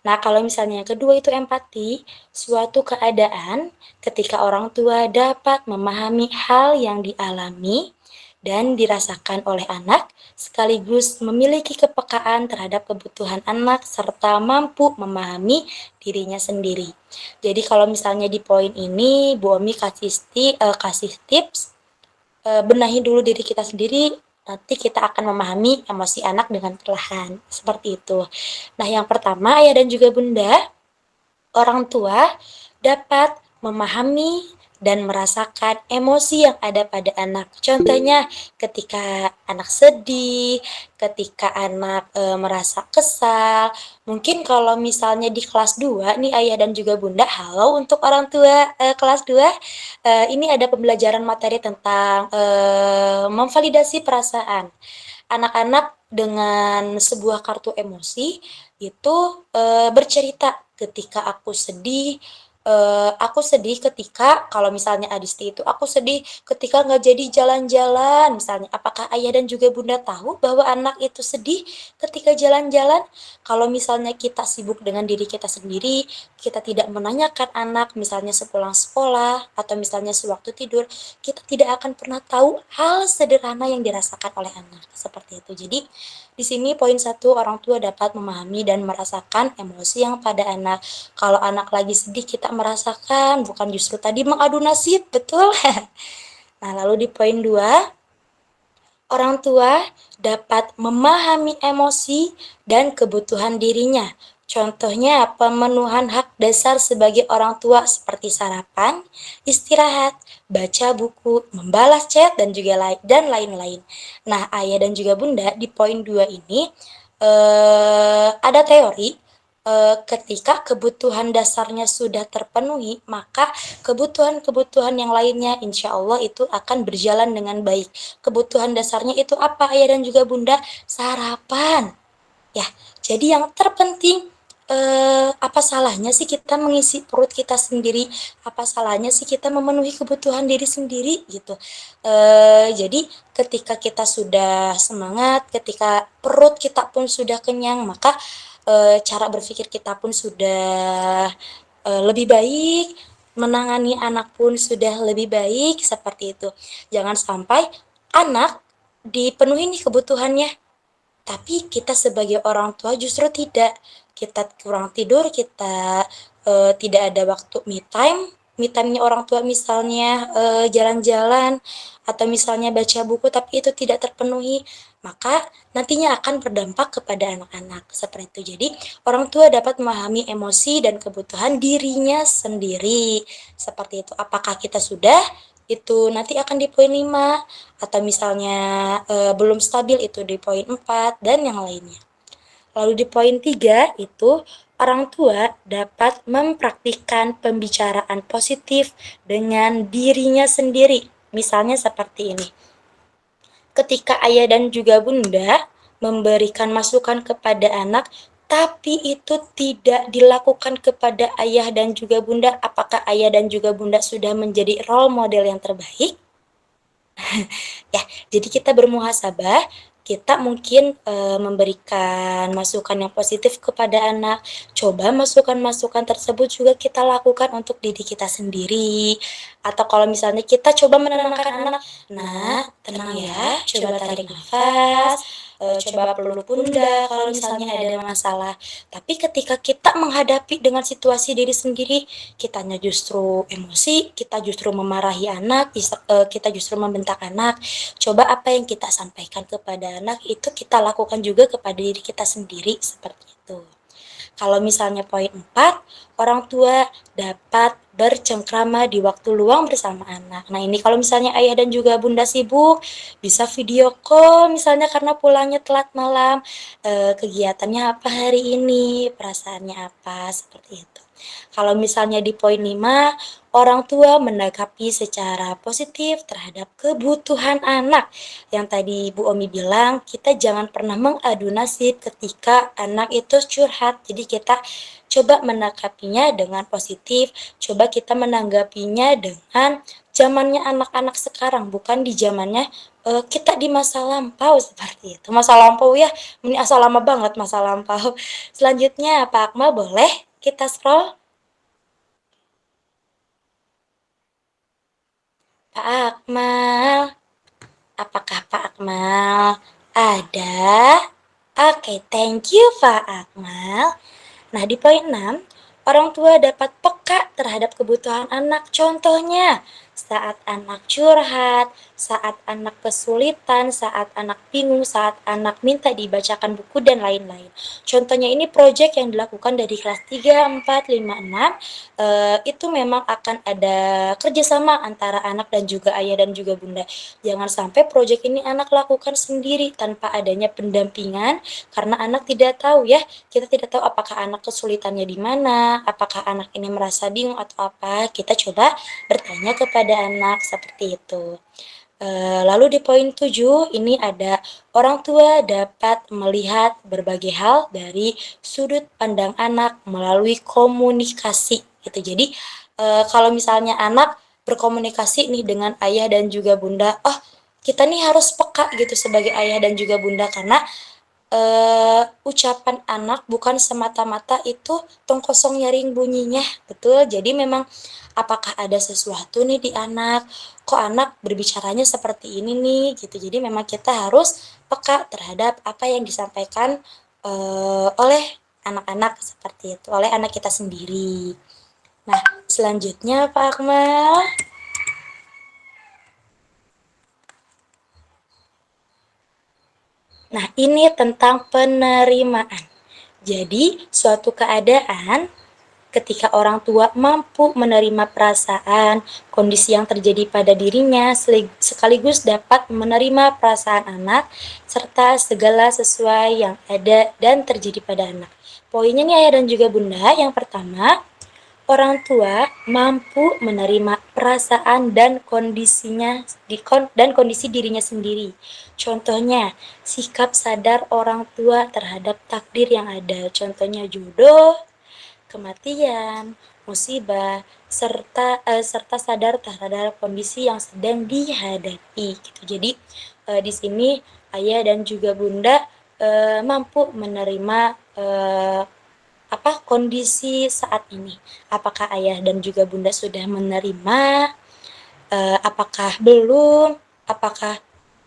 Nah, kalau misalnya yang kedua itu empati, suatu keadaan ketika orang tua dapat memahami hal yang dialami dan dirasakan oleh anak, sekaligus memiliki kepekaan terhadap kebutuhan anak serta mampu memahami dirinya sendiri. Jadi kalau misalnya di poin ini Bu Omi kasih tips, benahi dulu diri kita sendiri, nanti kita akan memahami emosi anak dengan perlahan, seperti itu. Nah, yang pertama ayah dan juga bunda, orang tua dapat memahami dan merasakan emosi yang ada pada anak. Contohnya ketika anak sedih, ketika anak merasa kesal. Mungkin kalau misalnya di kelas 2 nih ayah dan juga bunda, halo untuk orang tua kelas 2, ini ada pembelajaran materi tentang memvalidasi perasaan. Anak-anak dengan sebuah kartu emosi itu bercerita ketika aku sedih ketika kalau misalnya Adisti itu aku sedih ketika nggak jadi jalan-jalan misalnya. Apakah ayah dan juga bunda tahu bahwa anak itu sedih ketika jalan-jalan? Kalau misalnya kita sibuk dengan diri kita sendiri, kita tidak menanyakan anak misalnya sepulang sekolah atau misalnya sewaktu tidur, kita tidak akan pernah tahu hal sederhana yang dirasakan oleh anak seperti itu. Jadi di sini poin 1, orang tua dapat memahami dan merasakan emosi yang pada anak. Kalau anak lagi sedih kita merasakan, bukan justru tadi mengadu nasib, betul? Nah, lalu di poin 2, orang tua dapat memahami emosi dan kebutuhan dirinya. Contohnya pemenuhan hak dasar sebagai orang tua seperti sarapan, istirahat, baca buku, membalas chat dan juga lain-lain. Nah, ayah dan juga bunda di poin 2 ini ada teori ketika kebutuhan dasarnya sudah terpenuhi, maka kebutuhan-kebutuhan yang lainnya insya Allah itu akan berjalan dengan baik. Kebutuhan dasarnya itu apa ayah dan juga bunda? Sarapan. Ya, jadi yang terpenting apa salahnya sih kita mengisi perut kita sendiri? Apa salahnya sih kita memenuhi kebutuhan diri sendiri gitu? Jadi ketika kita sudah semangat, ketika perut kita pun sudah kenyang, maka cara berpikir kita pun sudah lebih baik, menangani anak pun sudah lebih baik, seperti itu. Jangan sampai anak dipenuhi nih kebutuhannya, tapi kita sebagai orang tua justru tidak. Kita kurang tidur, kita tidak ada waktu me time. Me time-nya orang tua misalnya jalan-jalan atau misalnya baca buku tapi itu tidak terpenuhi, maka nantinya akan berdampak kepada anak-anak seperti itu. Jadi orang tua dapat memahami emosi dan kebutuhan dirinya sendiri seperti itu. Apakah kita sudah? Itu nanti akan di poin 5 atau misalnya belum stabil itu di poin 4 dan yang lainnya. Lalu di poin 3 itu orang tua dapat mempraktikkan pembicaraan positif dengan dirinya sendiri. Misalnya seperti ini. Ketika ayah dan juga bunda memberikan masukan kepada anak, tapi itu tidak dilakukan kepada ayah dan juga bunda, apakah ayah dan juga bunda sudah menjadi role model yang terbaik? Ya, jadi kita bermuhasabah, kita mungkin memberikan masukan yang positif kepada anak. Coba masukan-masukan tersebut juga kita lakukan untuk diri kita sendiri. Atau kalau misalnya kita coba menenangkan anak, nah tenang ya, coba tarik nafas, coba peluk bunda kalau misalnya ada masalah. Tapi ketika kita menghadapi dengan situasi diri sendiri, kitanya justru emosi, kita justru memarahi anak, kita justru membentak anak. Coba apa yang kita sampaikan kepada anak itu kita lakukan juga kepada diri kita sendiri seperti itu. Kalau misalnya poin 4, orang tua dapat bercengkrama di waktu luang bersama anak. Nah ini kalau misalnya ayah dan juga bunda sibuk, bisa video call misalnya karena pulangnya telat malam, kegiatannya apa hari ini, perasaannya apa, seperti itu. Kalau misalnya di poin 5, orang tua menanggapi secara positif terhadap kebutuhan anak. Yang tadi Bu Omi bilang, kita jangan pernah mengadu nasib ketika anak itu curhat. Jadi kita coba menanggapinya dengan positif, coba kita menanggapinya dengan zamannya anak-anak sekarang, bukan di zamannya kita di masa lampau seperti itu. Masa lampau ya, ini asal lama banget masa lampau. Selanjutnya Pak Akmal boleh kita scroll? Pak Akmal, apakah Pak Akmal ada? Oke, thank you Pak Akmal. Nah, di poin 6, orang tua dapat peka terhadap kebutuhan anak. Contohnya, saat anak curhat, saat anak kesulitan, saat anak bingung, saat anak minta dibacakan buku, dan lain-lain. Contohnya ini proyek yang dilakukan dari kelas 3, 4, 5, 6. Itu memang akan ada kerjasama antara anak dan juga ayah dan juga bunda. Jangan sampai proyek ini anak lakukan sendiri tanpa adanya pendampingan, karena anak tidak tahu ya, kita tidak tahu apakah anak kesulitannya di mana, apakah anak ini merasa bingung atau apa. Kita coba bertanya kepada anak seperti itu. Lalu di poin 7 ini ada orang tua dapat melihat berbagai hal dari sudut pandang anak melalui komunikasi gitu. Jadi kalau misalnya anak berkomunikasi nih dengan ayah dan juga bunda, oh kita nih harus peka gitu sebagai ayah dan juga bunda, karena ucapan anak bukan semata-mata itu tong kosong nyaring bunyinya, betul. Jadi memang apakah ada sesuatu nih di anak, kok anak berbicaranya seperti ini nih gitu. Jadi memang kita harus peka terhadap apa yang disampaikan oleh anak-anak seperti itu, oleh anak kita sendiri. Nah, selanjutnya Pak Akmal. Nah, ini tentang penerimaan. Jadi, suatu keadaan ketika orang tua mampu menerima perasaan, kondisi yang terjadi pada dirinya, sekaligus dapat menerima perasaan anak, serta segala sesuai yang ada dan terjadi pada anak. Poinnya nih ayah dan juga bunda, yang pertama, Orang tua mampu menerima perasaan dan kondisi dirinya sendiri. Contohnya, sikap sadar orang tua terhadap takdir yang ada. Contohnya jodoh, kematian, musibah, serta sadar terhadap kondisi yang sedang dihadapi gitu. Jadi di sini ayah dan juga bunda mampu menerima kondisi saat ini. Apakah ayah dan juga bunda sudah menerima? Apakah belum? Apakah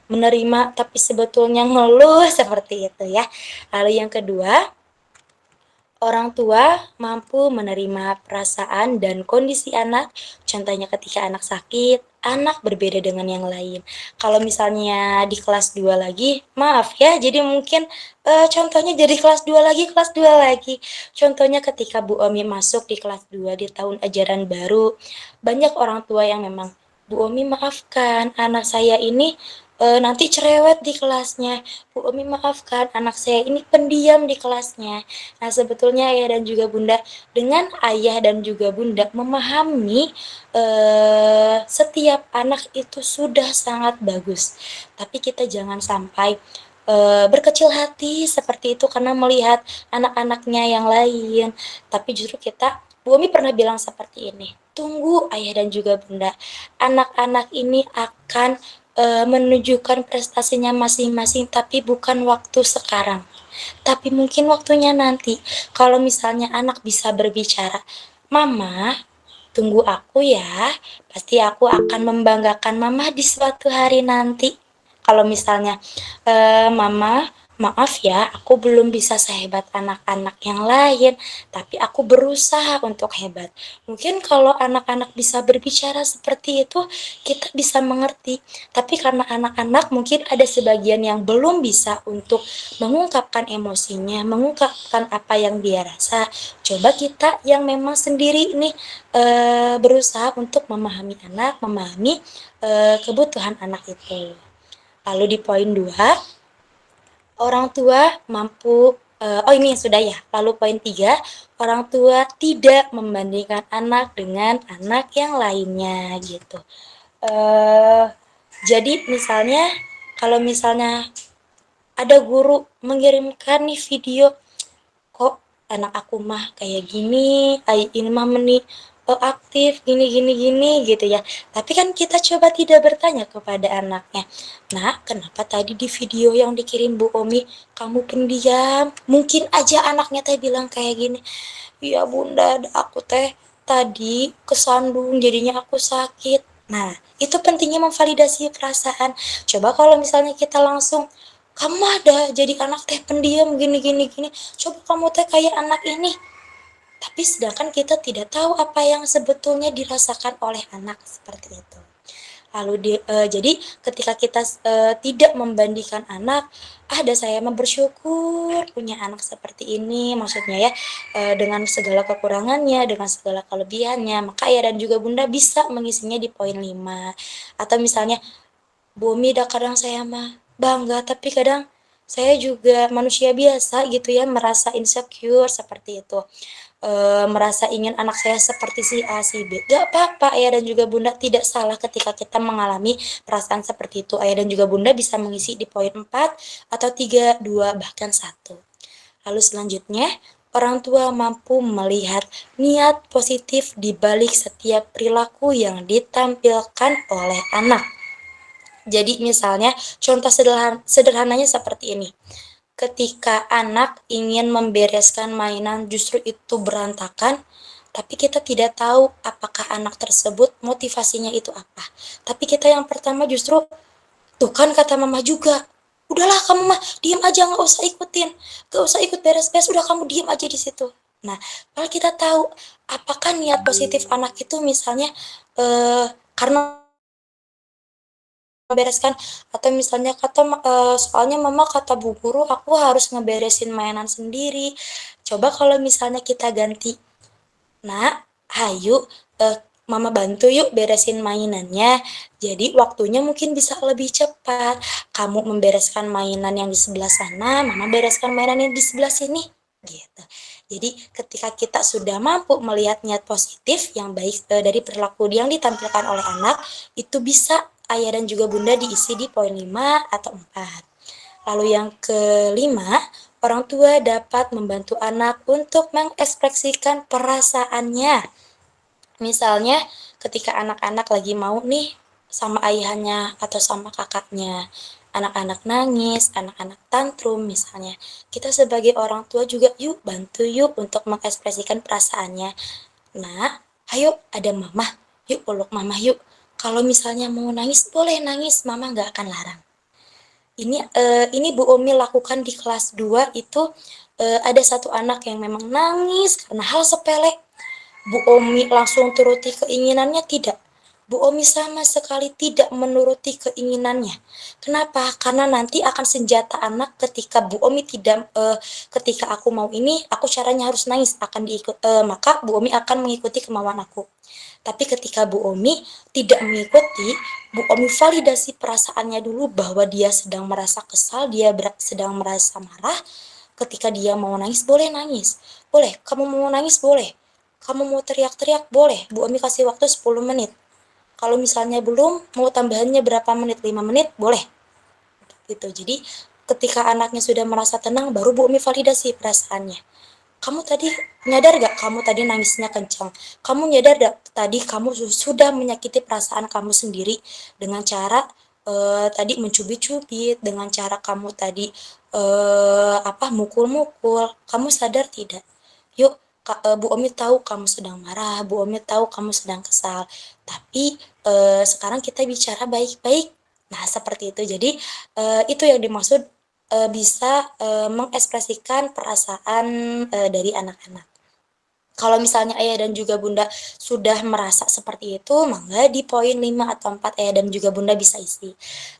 menerima tapi sebetulnya ngeluh seperti itu ya. Lalu yang kedua, orang tua mampu menerima perasaan dan kondisi anak, contohnya ketika anak sakit, anak berbeda dengan yang lain. Kalau misalnya di kelas 2 lagi, maaf ya, jadi mungkin contohnya jadi kelas 2 lagi, kelas 2 lagi. Contohnya ketika Bu Omi masuk di kelas 2 di tahun ajaran baru, banyak orang tua yang memang, Bu Omi maafkan, anak saya ini nanti cerewet di kelasnya. Bu Omi maafkan, anak saya ini pendiam di kelasnya. Nah, sebetulnya ayah dan juga bunda, dengan ayah dan juga bunda memahami setiap anak itu sudah sangat bagus. Tapi kita jangan sampai berkecil hati seperti itu karena melihat anak-anaknya yang lain. Tapi justru kita, Bu Umi pernah bilang seperti ini, tunggu ayah dan juga bunda, anak-anak ini akan menunjukkan prestasinya masing-masing, tapi bukan waktu sekarang. Tapi mungkin waktunya nanti, kalau misalnya anak bisa berbicara, Mama, tunggu aku ya, pasti aku akan membanggakan Mama di suatu hari nanti. Kalau misalnya, Mama, maaf ya, aku belum bisa sehebat anak-anak yang lain, tapi aku berusaha untuk hebat. Mungkin kalau anak-anak bisa berbicara seperti itu, kita bisa mengerti. Tapi karena anak-anak mungkin ada sebagian yang belum bisa untuk mengungkapkan emosinya, mengungkapkan apa yang dia rasa. Coba kita yang memang sendiri nih berusaha untuk memahami anak, memahami kebutuhan anak itu. Lalu di poin 2, orang tua mampu ini sudah ya. Lalu poin 3, orang tua tidak membandingkan anak dengan anak yang lainnya gitu. Jadi misalnya kalau misalnya ada guru mengirimkan nih video, kok anak aku mah kayak gini, ini mah aktif gini gitu ya. Tapi kan kita coba tidak bertanya kepada anaknya, Nak, kenapa tadi di video yang dikirim Bu Omi kamu pendiam? Mungkin aja anaknya teh bilang kayak gini, iya bunda, aku teh tadi kesandung jadinya aku sakit. Nah, itu pentingnya memvalidasi perasaan. Coba kalau misalnya kita langsung, kamu ada jadi anak teh pendiam gini. Coba kamu teh kayak anak ini. Tapi sedangkan kita tidak tahu apa yang sebetulnya dirasakan oleh anak seperti itu. Lalu jadi ketika kita tidak membandingkan anak, ada saya mah bersyukur punya anak seperti ini, maksudnya ya dengan segala kekurangannya, dengan segala kelebihannya, maka ayah dan juga bunda bisa mengisinya di poin 5. Atau misalnya, Bumi kadang saya mah bangga, tapi kadang saya juga manusia biasa gitu ya, merasa insecure seperti itu. Merasa ingin anak saya seperti si A, si B. Gak apa-apa, ayah dan juga bunda tidak salah ketika kita mengalami perasaan seperti itu. Ayah dan juga bunda bisa mengisi di poin 4 atau 3, 2, bahkan 1. Lalu selanjutnya, orang tua mampu melihat niat positif di balik setiap perilaku yang ditampilkan oleh anak. Jadi misalnya contoh sederhananya seperti ini. Ketika anak ingin membereskan mainan justru itu berantakan, tapi kita tidak tahu apakah anak tersebut motivasinya itu apa. Tapi kita yang pertama justru, tuh kan kata mama juga, udahlah kamu mah diem aja, nggak usah ikut beres-beres, udah kamu diem aja di situ. Nah, kalau kita tahu apakah niat positif anak itu misalnya karena membereskan, atau misalnya soalnya mama kata bu guru aku harus ngeberesin mainan sendiri. Coba kalau misalnya kita ganti, Nak, hayu mama bantu yuk beresin mainannya, jadi waktunya mungkin bisa lebih cepat. Kamu membereskan mainan yang di sebelah sana, mama bereskan mainan yang di sebelah sini gitu. Jadi ketika kita sudah mampu melihat niat positif yang baik dari perilaku yang ditampilkan oleh anak, itu bisa ayah dan juga bunda diisi di poin 5 atau 4. Lalu yang kelima, orang tua dapat membantu anak untuk mengekspresikan perasaannya. Misalnya ketika anak-anak lagi mau nih sama ayahnya atau sama kakaknya, anak-anak nangis, anak-anak tantrum misalnya, kita sebagai orang tua juga yuk bantu yuk untuk mengekspresikan perasaannya. Nah, ayo ada mama, yuk peluk mama yuk. Kalau misalnya mau nangis, boleh nangis, mama nggak akan larang. Ini Bu Omi lakukan di kelas 2 itu ada satu anak yang memang nangis karena hal sepele. Bu Omi langsung turuti keinginannya? Tidak. Bu Omi sama sekali tidak menuruti keinginannya. Kenapa? Karena nanti akan senjata anak ketika Bu Omi tidak, ketika aku mau ini, aku caranya harus nangis, maka Bu Omi akan mengikuti kemauan aku. Tapi ketika Bu Omi tidak mengikuti, Bu Omi validasi perasaannya dulu bahwa dia sedang merasa kesal, dia sedang merasa marah. Ketika dia mau nangis, boleh nangis. Boleh, kamu mau nangis, boleh. Kamu mau teriak-teriak, boleh. Bu Omi kasih waktu 10 menit. Kalau misalnya belum, mau tambahannya berapa menit? 5 menit, boleh. Gitu. Jadi, ketika anaknya sudah merasa tenang, baru Bu Omi validasi perasaannya. Kamu tadi nyadar gak kamu tadi nangisnya kencang? Kamu nyadar gak tadi kamu sudah menyakiti perasaan kamu sendiri dengan cara tadi mencubit-cubit, dengan cara kamu tadi mukul-mukul. Kamu sadar tidak? Yuk, Bu Omi tahu kamu sedang marah, Bu Omi tahu kamu sedang kesal. Tapi sekarang kita bicara baik-baik. Nah, seperti itu. Jadi itu yang dimaksud bisa mengekspresikan perasaan dari anak-anak. Kalau misalnya ayah dan juga bunda sudah merasa seperti itu, maka di poin 5 atau 4 ayah dan juga bunda bisa isi.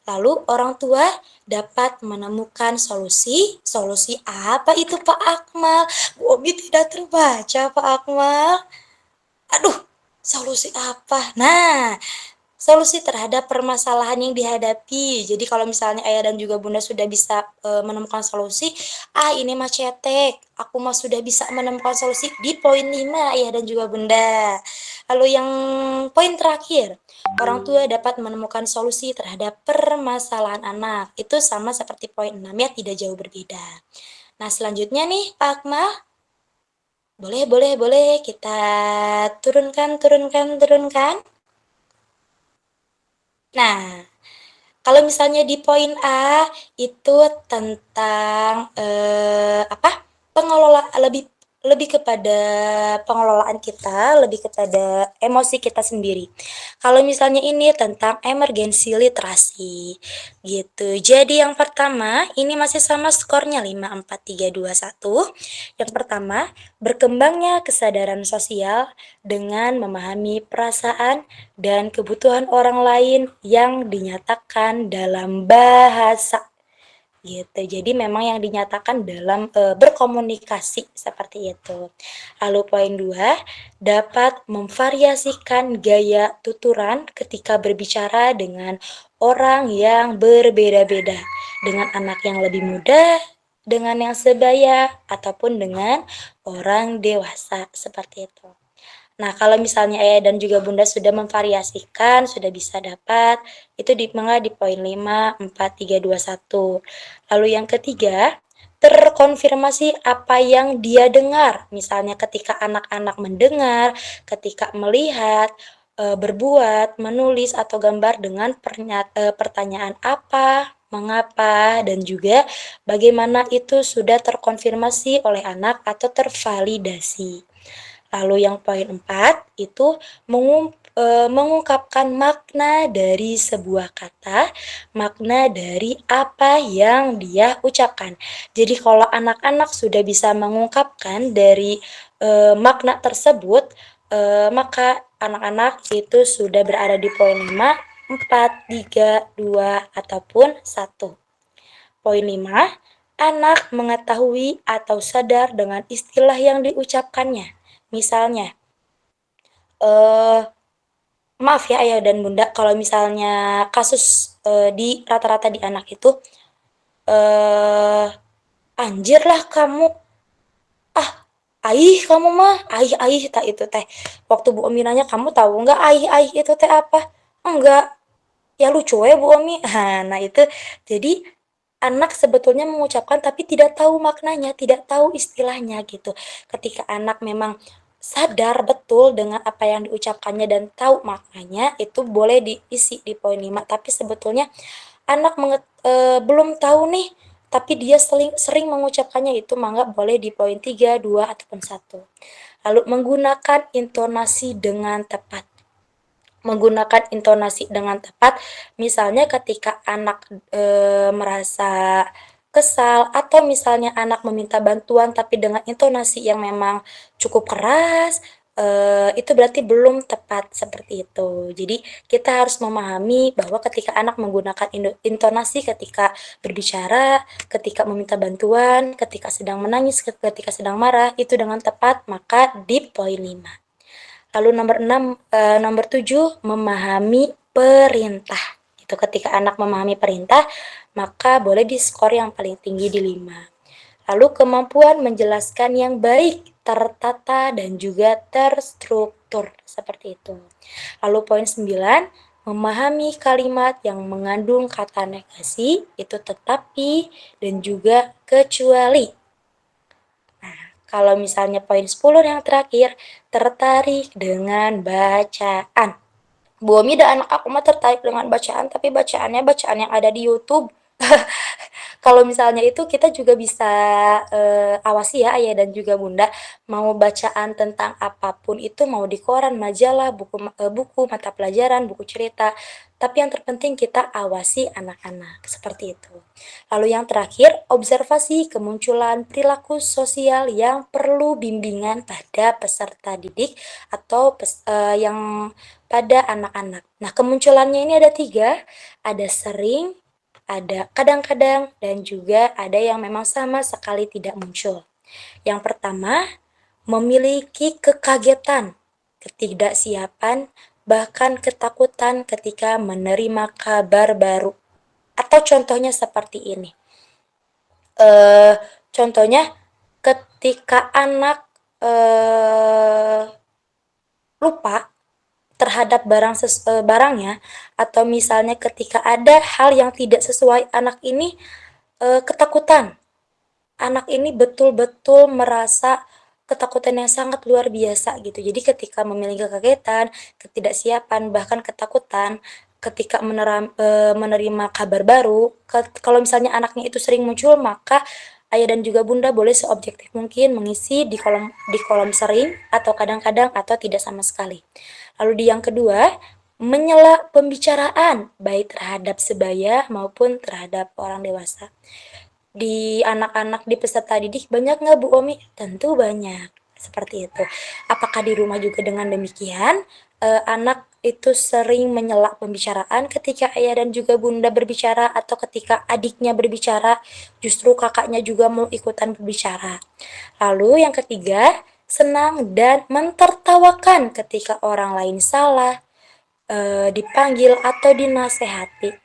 Lalu orang tua dapat menemukan solusi. Solusi apa itu Pak Akmal? Bu Omi tidak terbaca Pak Akmal. Aduh, solusi apa? Nah, solusi terhadap permasalahan yang dihadapi. Jadi kalau misalnya ayah dan juga bunda sudah bisa menemukan solusi, ini mah cetek, aku mah sudah bisa menemukan solusi di poin 5 ayah dan juga bunda. Lalu yang poin terakhir, orang tua dapat menemukan solusi terhadap permasalahan anak. Itu sama seperti poin 6 ya, tidak jauh berbeda. Nah, selanjutnya nih Pak Akmal, boleh kita turunkan. Nah, kalau misalnya di poin A itu tentang pengelola lebih kepada pengelolaan kita, lebih kepada emosi kita sendiri. Kalau misalnya ini tentang emergency literasi gitu. Jadi yang pertama, ini masih sama skornya 5 4 3 2 1. Yang pertama, berkembangnya kesadaran sosial dengan memahami perasaan dan kebutuhan orang lain yang dinyatakan dalam bahasa gitu. Jadi memang yang dinyatakan dalam berkomunikasi seperti itu. Lalu poin 2, dapat memvariasikan gaya tuturan ketika berbicara dengan orang yang berbeda-beda, dengan anak yang lebih muda, dengan yang sebaya, ataupun dengan orang dewasa seperti itu. Nah, kalau misalnya ayah dan juga bunda sudah memvariasikan, sudah bisa dapat, itu di poin 5, 4, 3, 2, 1. Lalu yang ketiga, terkonfirmasi apa yang dia dengar. Misalnya ketika anak-anak mendengar, ketika melihat, berbuat, menulis, atau gambar dengan pertanyaan apa, mengapa, dan juga bagaimana itu sudah terkonfirmasi oleh anak atau tervalidasi. Lalu yang poin 4 itu mengungkapkan makna dari sebuah kata, makna dari apa yang dia ucapkan. Jadi kalau anak-anak sudah bisa mengungkapkan dari makna tersebut, maka anak-anak itu sudah berada di poin 5, 4, 3, 2, ataupun 1. Poin 5, anak mengetahui atau sadar dengan istilah yang diucapkannya. Misalnya, maaf ya ayah dan bunda, kalau misalnya kasus di rata-rata di anak itu, anjir lah kamu, ah "Aih kamu mah, aih tak itu teh." Waktu Bu Omi nanya, "Kamu tahu nggak aih itu teh apa?" "Enggak." "Ya lucu ya Bu Omi." Nah itu jadi anak sebetulnya mengucapkan tapi tidak tahu maknanya, tidak tahu istilahnya gitu. Ketika anak memang sadar betul dengan apa yang diucapkannya dan tahu maknanya, itu boleh diisi di poin 5. Tapi sebetulnya anak belum tahu nih, tapi dia sering mengucapkannya, itu mangga boleh di poin 3, 2, ataupun 1. Lalu menggunakan intonasi dengan tepat. Menggunakan intonasi dengan tepat, misalnya ketika anak merasa kesal atau misalnya anak meminta bantuan tapi dengan intonasi yang memang cukup keras, itu berarti belum tepat seperti itu. Jadi kita harus memahami bahwa ketika anak menggunakan intonasi ketika berbicara, ketika meminta bantuan, ketika sedang menangis, ketika sedang marah, itu dengan tepat, maka di poin 5. Lalu nomor 7, memahami perintah. Itu ketika anak memahami perintah, maka boleh diskor yang paling tinggi di 5. Lalu kemampuan menjelaskan yang baik, tertata, dan juga terstruktur. Seperti itu. Lalu poin 9, memahami kalimat yang mengandung kata negasi, itu tetapi, dan juga kecuali. Kalau misalnya poin 10 yang terakhir, tertarik dengan bacaan. Bu Omi dan anak aku mah tertarik dengan bacaan, tapi bacaannya bacaan yang ada di YouTube. Kalau misalnya itu kita juga bisa awasi ya ayah dan juga bunda, mau bacaan tentang apapun itu, mau di koran, majalah, buku mata pelajaran, buku cerita, tapi yang terpenting kita awasi anak-anak, seperti itu. Lalu yang terakhir, observasi kemunculan perilaku sosial yang perlu bimbingan pada peserta didik atau yang pada anak-anak. Nah, kemunculannya ini ada 3, ada sering, ada kadang-kadang, dan juga ada yang memang sama sekali tidak muncul. Yang pertama, memiliki kekagetan, ketidaksiapan, bahkan ketakutan ketika menerima kabar baru. Atau contohnya seperti ini. Contohnya ketika anak lupa terhadap barangnya, atau misalnya ketika ada hal yang tidak sesuai, anak ini ketakutan. Anak ini betul-betul merasa ketakutan yang sangat luar biasa gitu. Jadi ketika memiliki kekagetan, ketidaksiapan, bahkan ketakutan ketika menerima kabar baru, kalau misalnya anaknya itu sering muncul, maka ayah dan juga bunda boleh seobjektif mungkin mengisi di kolom sering atau kadang-kadang atau tidak sama sekali. Lalu di yang kedua, menyela pembicaraan baik terhadap sebaya maupun terhadap orang dewasa. Di anak-anak di peserta didik banyak nggak Bu Omi? Tentu banyak, seperti itu. Apakah di rumah juga dengan demikian? Anak itu sering menyela pembicaraan ketika ayah dan juga bunda berbicara, atau ketika adiknya berbicara, justru kakaknya juga mau ikutan berbicara. Lalu yang ketiga, senang dan mentertawakan ketika orang lain salah, dipanggil atau dinasehati.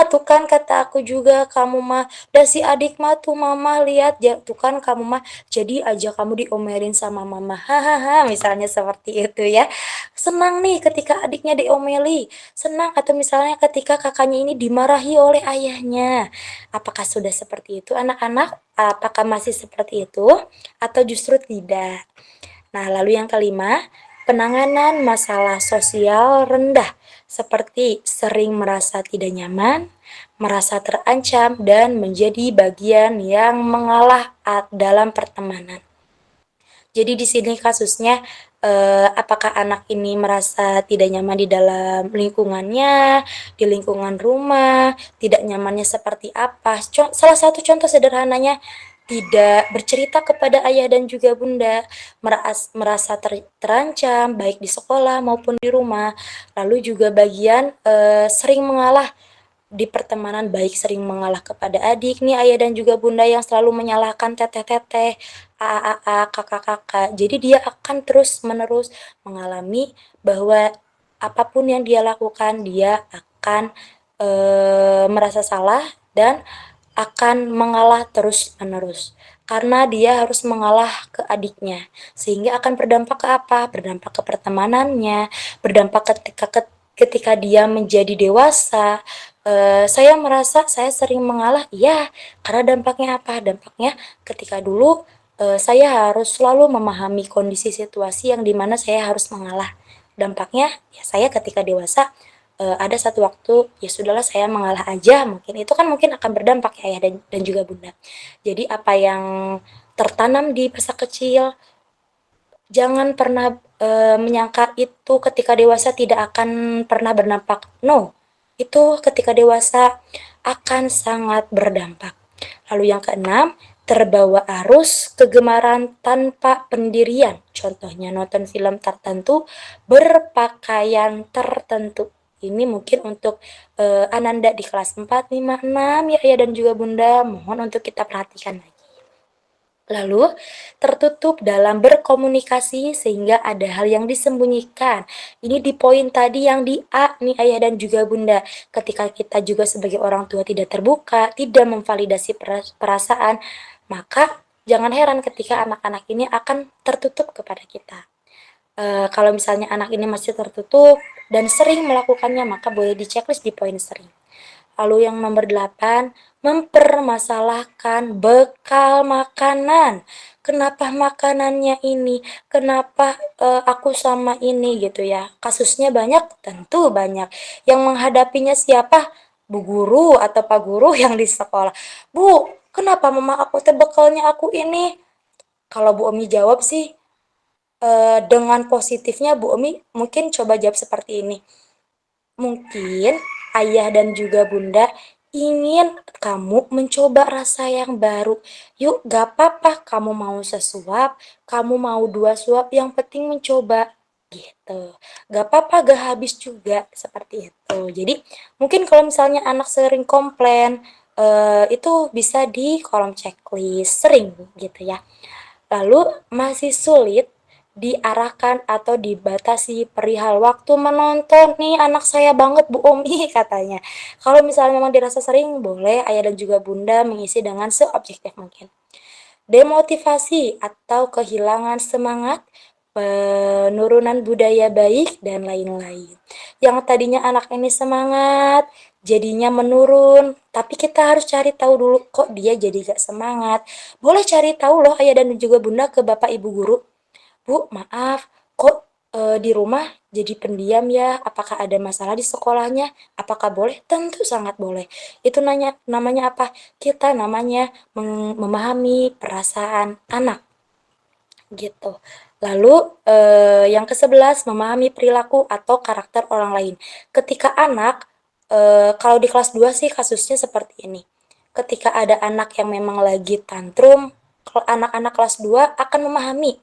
Tuh kan kata aku juga, kamu mah dan si adik mah tuh mama lihat tuh kan kamu mah jadi aja kamu diomelin sama mama. Hahaha, misalnya seperti itu ya. Senang nih ketika adiknya diomeli, senang atau misalnya ketika kakaknya ini dimarahi oleh ayahnya. Apakah sudah seperti itu anak-anak? Apakah masih seperti itu atau justru tidak? Nah, lalu yang kelima, penanganan masalah sosial rendah, seperti sering merasa tidak nyaman, merasa terancam, dan menjadi bagian yang mengalah dalam pertemanan. Jadi di sini kasusnya, apakah anak ini merasa tidak nyaman di dalam lingkungannya, di lingkungan rumah, tidak nyamannya seperti apa. Salah satu contoh sederhananya, tidak bercerita kepada ayah dan juga bunda, merasa terancam baik di sekolah maupun di rumah, lalu juga bagian sering mengalah di pertemanan, baik sering mengalah kepada adik nih ayah dan juga bunda yang selalu menyalahkan teteh-teteh, kakak-kakak. Jadi dia akan terus-menerus mengalami bahwa apapun yang dia lakukan dia akan merasa salah dan akan mengalah terus-menerus. Karena dia harus mengalah ke adiknya. Sehingga akan berdampak ke apa? Berdampak ke pertemanannya, berdampak ketika dia menjadi dewasa. Saya merasa saya sering mengalah, iya, karena dampaknya apa? Dampaknya ketika dulu saya harus selalu memahami kondisi situasi yang dimana saya harus mengalah. Dampaknya, ya saya ketika dewasa ada satu waktu ya sudahlah saya mengalah aja, mungkin itu kan mungkin akan berdampak ya ayah dan juga bunda. Jadi apa yang tertanam di masa kecil jangan pernah menyangka itu ketika dewasa tidak akan pernah berdampak. No, itu ketika dewasa akan sangat berdampak. Lalu yang keenam, terbawa arus kegemaran tanpa pendirian. Contohnya nonton film tertentu, berpakaian tertentu. Ini mungkin untuk Ananda di kelas 4, 5, 6 ya ayah dan juga bunda. Mohon untuk kita perhatikan lagi. Lalu, tertutup dalam berkomunikasi sehingga ada hal yang disembunyikan. Ini di poin tadi yang di A nih ayah dan juga bunda. Ketika kita juga sebagai orang tua tidak terbuka, tidak memvalidasi perasaan, maka jangan heran ketika anak-anak ini akan tertutup kepada kita. Kalau misalnya anak ini masih tertutup dan sering melakukannya, maka boleh di checklist di poin sering. Lalu yang nomor 8, mempermasalahkan bekal makanan. Kenapa makanannya ini? Kenapa aku sama ini gitu ya? Kasusnya banyak, tentu banyak. Yang menghadapinya siapa? Bu guru atau Pak guru yang di sekolah. Bu, kenapa mama aku teh bekalnya aku ini? Kalau Bu Omi jawab sih dengan positifnya Bu Omi mungkin coba jawab seperti ini. Mungkin ayah dan juga bunda ingin kamu mencoba rasa yang baru. Yuk, gak apa-apa kamu mau sesuap, kamu mau 2 suap, yang penting mencoba. Gitu. Gak apa-apa gak habis juga, seperti itu. Jadi, mungkin kalau misalnya anak sering komplain, itu bisa di kolom checklist, sering gitu ya. Lalu masih sulit diarahkan atau dibatasi perihal waktu menonton nih anak saya banget Bu Omi katanya. Kalau misalnya memang dirasa sering, boleh ayah dan juga bunda mengisi dengan seobjektif mungkin. Demotivasi atau kehilangan semangat, penurunan budaya baik, dan lain-lain. Yang tadinya anak ini semangat, jadinya menurun, tapi kita harus cari tahu dulu kok dia jadi gak semangat. Boleh cari tahu loh ayah dan juga bunda ke bapak ibu guru. Bu, maaf, kok di rumah jadi pendiam ya? Apakah ada masalah di sekolahnya? Apakah boleh? Tentu sangat boleh. Itu namanya apa? Kita namanya memahami perasaan anak gitu. Lalu yang ke-11, memahami perilaku atau karakter orang lain. Ketika anak kalau di kelas 2 sih kasusnya seperti ini. Ketika ada anak yang memang lagi tantrum, kalau anak-anak kelas 2 akan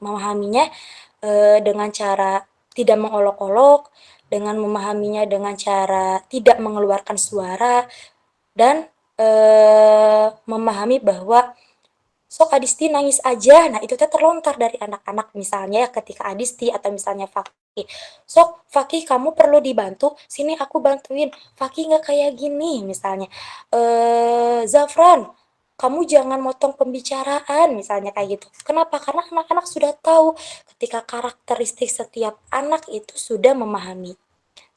memahaminya dengan cara tidak mengolok-olok, dengan memahaminya dengan cara tidak mengeluarkan suara, dan memahami bahwa sok Adisti nangis aja. Nah, itu teh terlontar dari anak-anak misalnya ketika Adisti atau misalnya Fakih. Sok Fakih kamu perlu dibantu, sini aku bantuin. Fakih nggak kayak gini misalnya. Zafran, kamu jangan motong pembicaraan misalnya kayak gitu. Kenapa? Karena anak-anak sudah tahu ketika karakteristik setiap anak itu sudah memahami.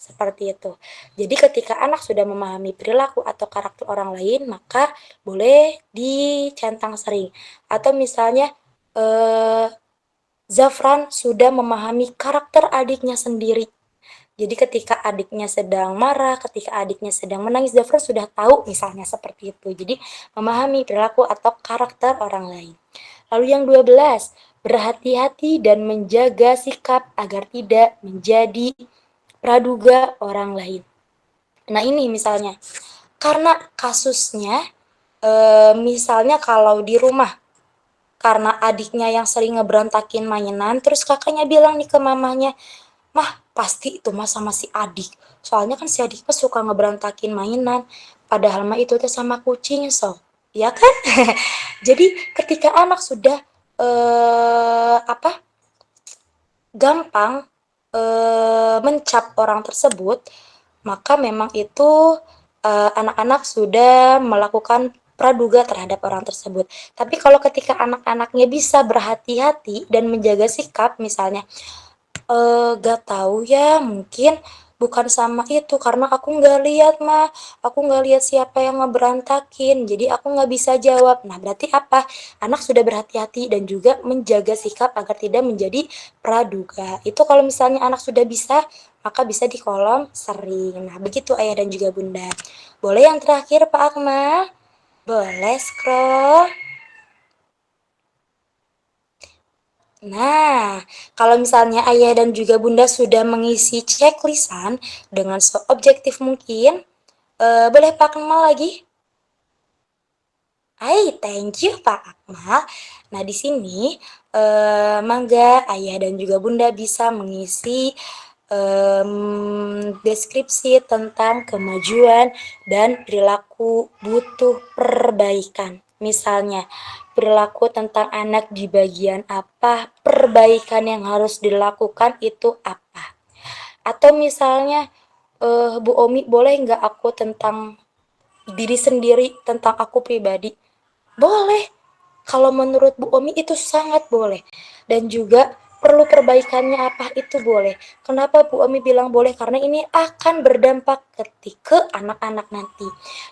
Seperti itu. Jadi ketika anak sudah memahami perilaku atau karakter orang lain, maka boleh dicentang sering. Atau misalnya Zafran sudah memahami karakter adiknya sendiri. Jadi ketika adiknya sedang marah, ketika adiknya sedang menangis, Zafran sudah tahu misalnya seperti itu. Jadi memahami perilaku atau karakter orang lain. Lalu yang 12, berhati-hati dan menjaga sikap agar tidak menjadi praduga orang lain. Nah ini misalnya, karena kasusnya misalnya kalau di rumah, karena adiknya yang sering ngeberantakin mainan, terus kakaknya bilang nih ke mamanya, mah pasti itu mah sama si adik, soalnya kan si adik mah suka ngeberantakin mainan, padahal mah itu teh sama kucing so, ya kan? Jadi ketika anak sudah gampang mencap orang tersebut, maka memang itu anak-anak sudah melakukan praduga terhadap orang tersebut. Tapi kalau ketika anak-anaknya bisa berhati-hati dan menjaga sikap, misalnya, gak tahu ya, mungkin bukan sama itu, karena aku nggak lihat mah, aku nggak lihat siapa yang ngeberantakin, jadi aku nggak bisa jawab. Nah, berarti apa? Anak sudah berhati-hati dan juga menjaga sikap agar tidak menjadi praduga. Itu kalau misalnya anak sudah bisa, maka bisa di kolom sering. Nah, begitu ayah dan juga bunda. Boleh yang terakhir Pak Akmal? Boleh scroll. Nah, kalau misalnya ayah dan juga bunda sudah mengisi checklistan dengan seobjektif mungkin, boleh Pak Akmal lagi? Thank you Pak Akmal. Nah, di sini mangga ayah dan juga bunda bisa mengisi deskripsi tentang kemajuan dan perilaku butuh perbaikan. Misalnya, perilaku tentang anak di bagian apa, perbaikan yang harus dilakukan itu apa. Atau misalnya, Bu Omi boleh nggak aku tentang diri sendiri, tentang aku pribadi? Boleh. Kalau menurut Bu Omi itu sangat boleh. Dan juga perlu perbaikannya apa itu boleh. Kenapa Bu Omi bilang boleh? Karena ini akan berdampak ketika anak-anak nanti.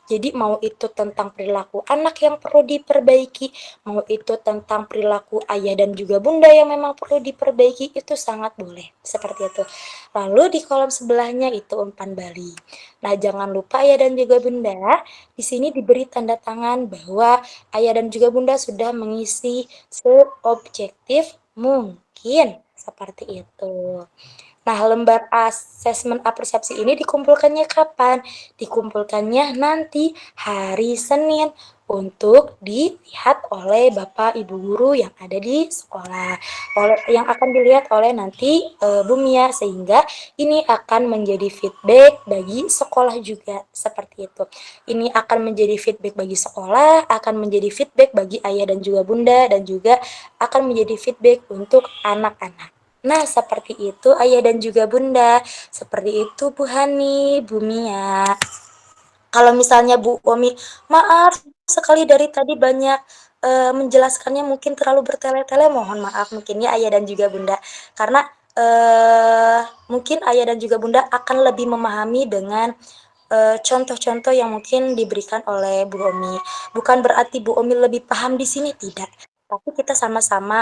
Jadi mau itu tentang perilaku anak yang perlu diperbaiki, mau itu tentang perilaku ayah dan juga bunda yang memang perlu diperbaiki, itu sangat boleh. Seperti itu. Lalu di kolom sebelahnya itu umpan Bali. Nah, jangan lupa ayah dan juga bunda, di sini diberi tanda tangan bahwa ayah dan juga bunda sudah mengisi seobjektif mungkin, seperti itu. Nah, lembar asesmen apersepsi ini dikumpulkannya kapan? Dikumpulkannya nanti hari Senin untuk dilihat oleh Bapak Ibu guru yang ada di sekolah. Yang akan dilihat oleh nanti Bu Mia, sehingga ini akan menjadi feedback bagi sekolah juga, seperti itu. Ini akan menjadi feedback bagi sekolah, akan menjadi feedback bagi ayah dan juga bunda, dan juga akan menjadi feedback untuk anak-anak. Nah, seperti itu ayah dan juga bunda. Seperti itu Bu Hani, Bu Mia. Kalau misalnya Bu Omi, maaf sekali dari tadi banyak menjelaskannya mungkin terlalu bertele-tele, mohon maaf mungkin ya ayah dan juga bunda. Karena mungkin ayah dan juga bunda akan lebih memahami dengan contoh-contoh yang mungkin diberikan oleh Bu Omi. Bukan berarti Bu Omi lebih paham di sini, tidak. Tapi kita sama-sama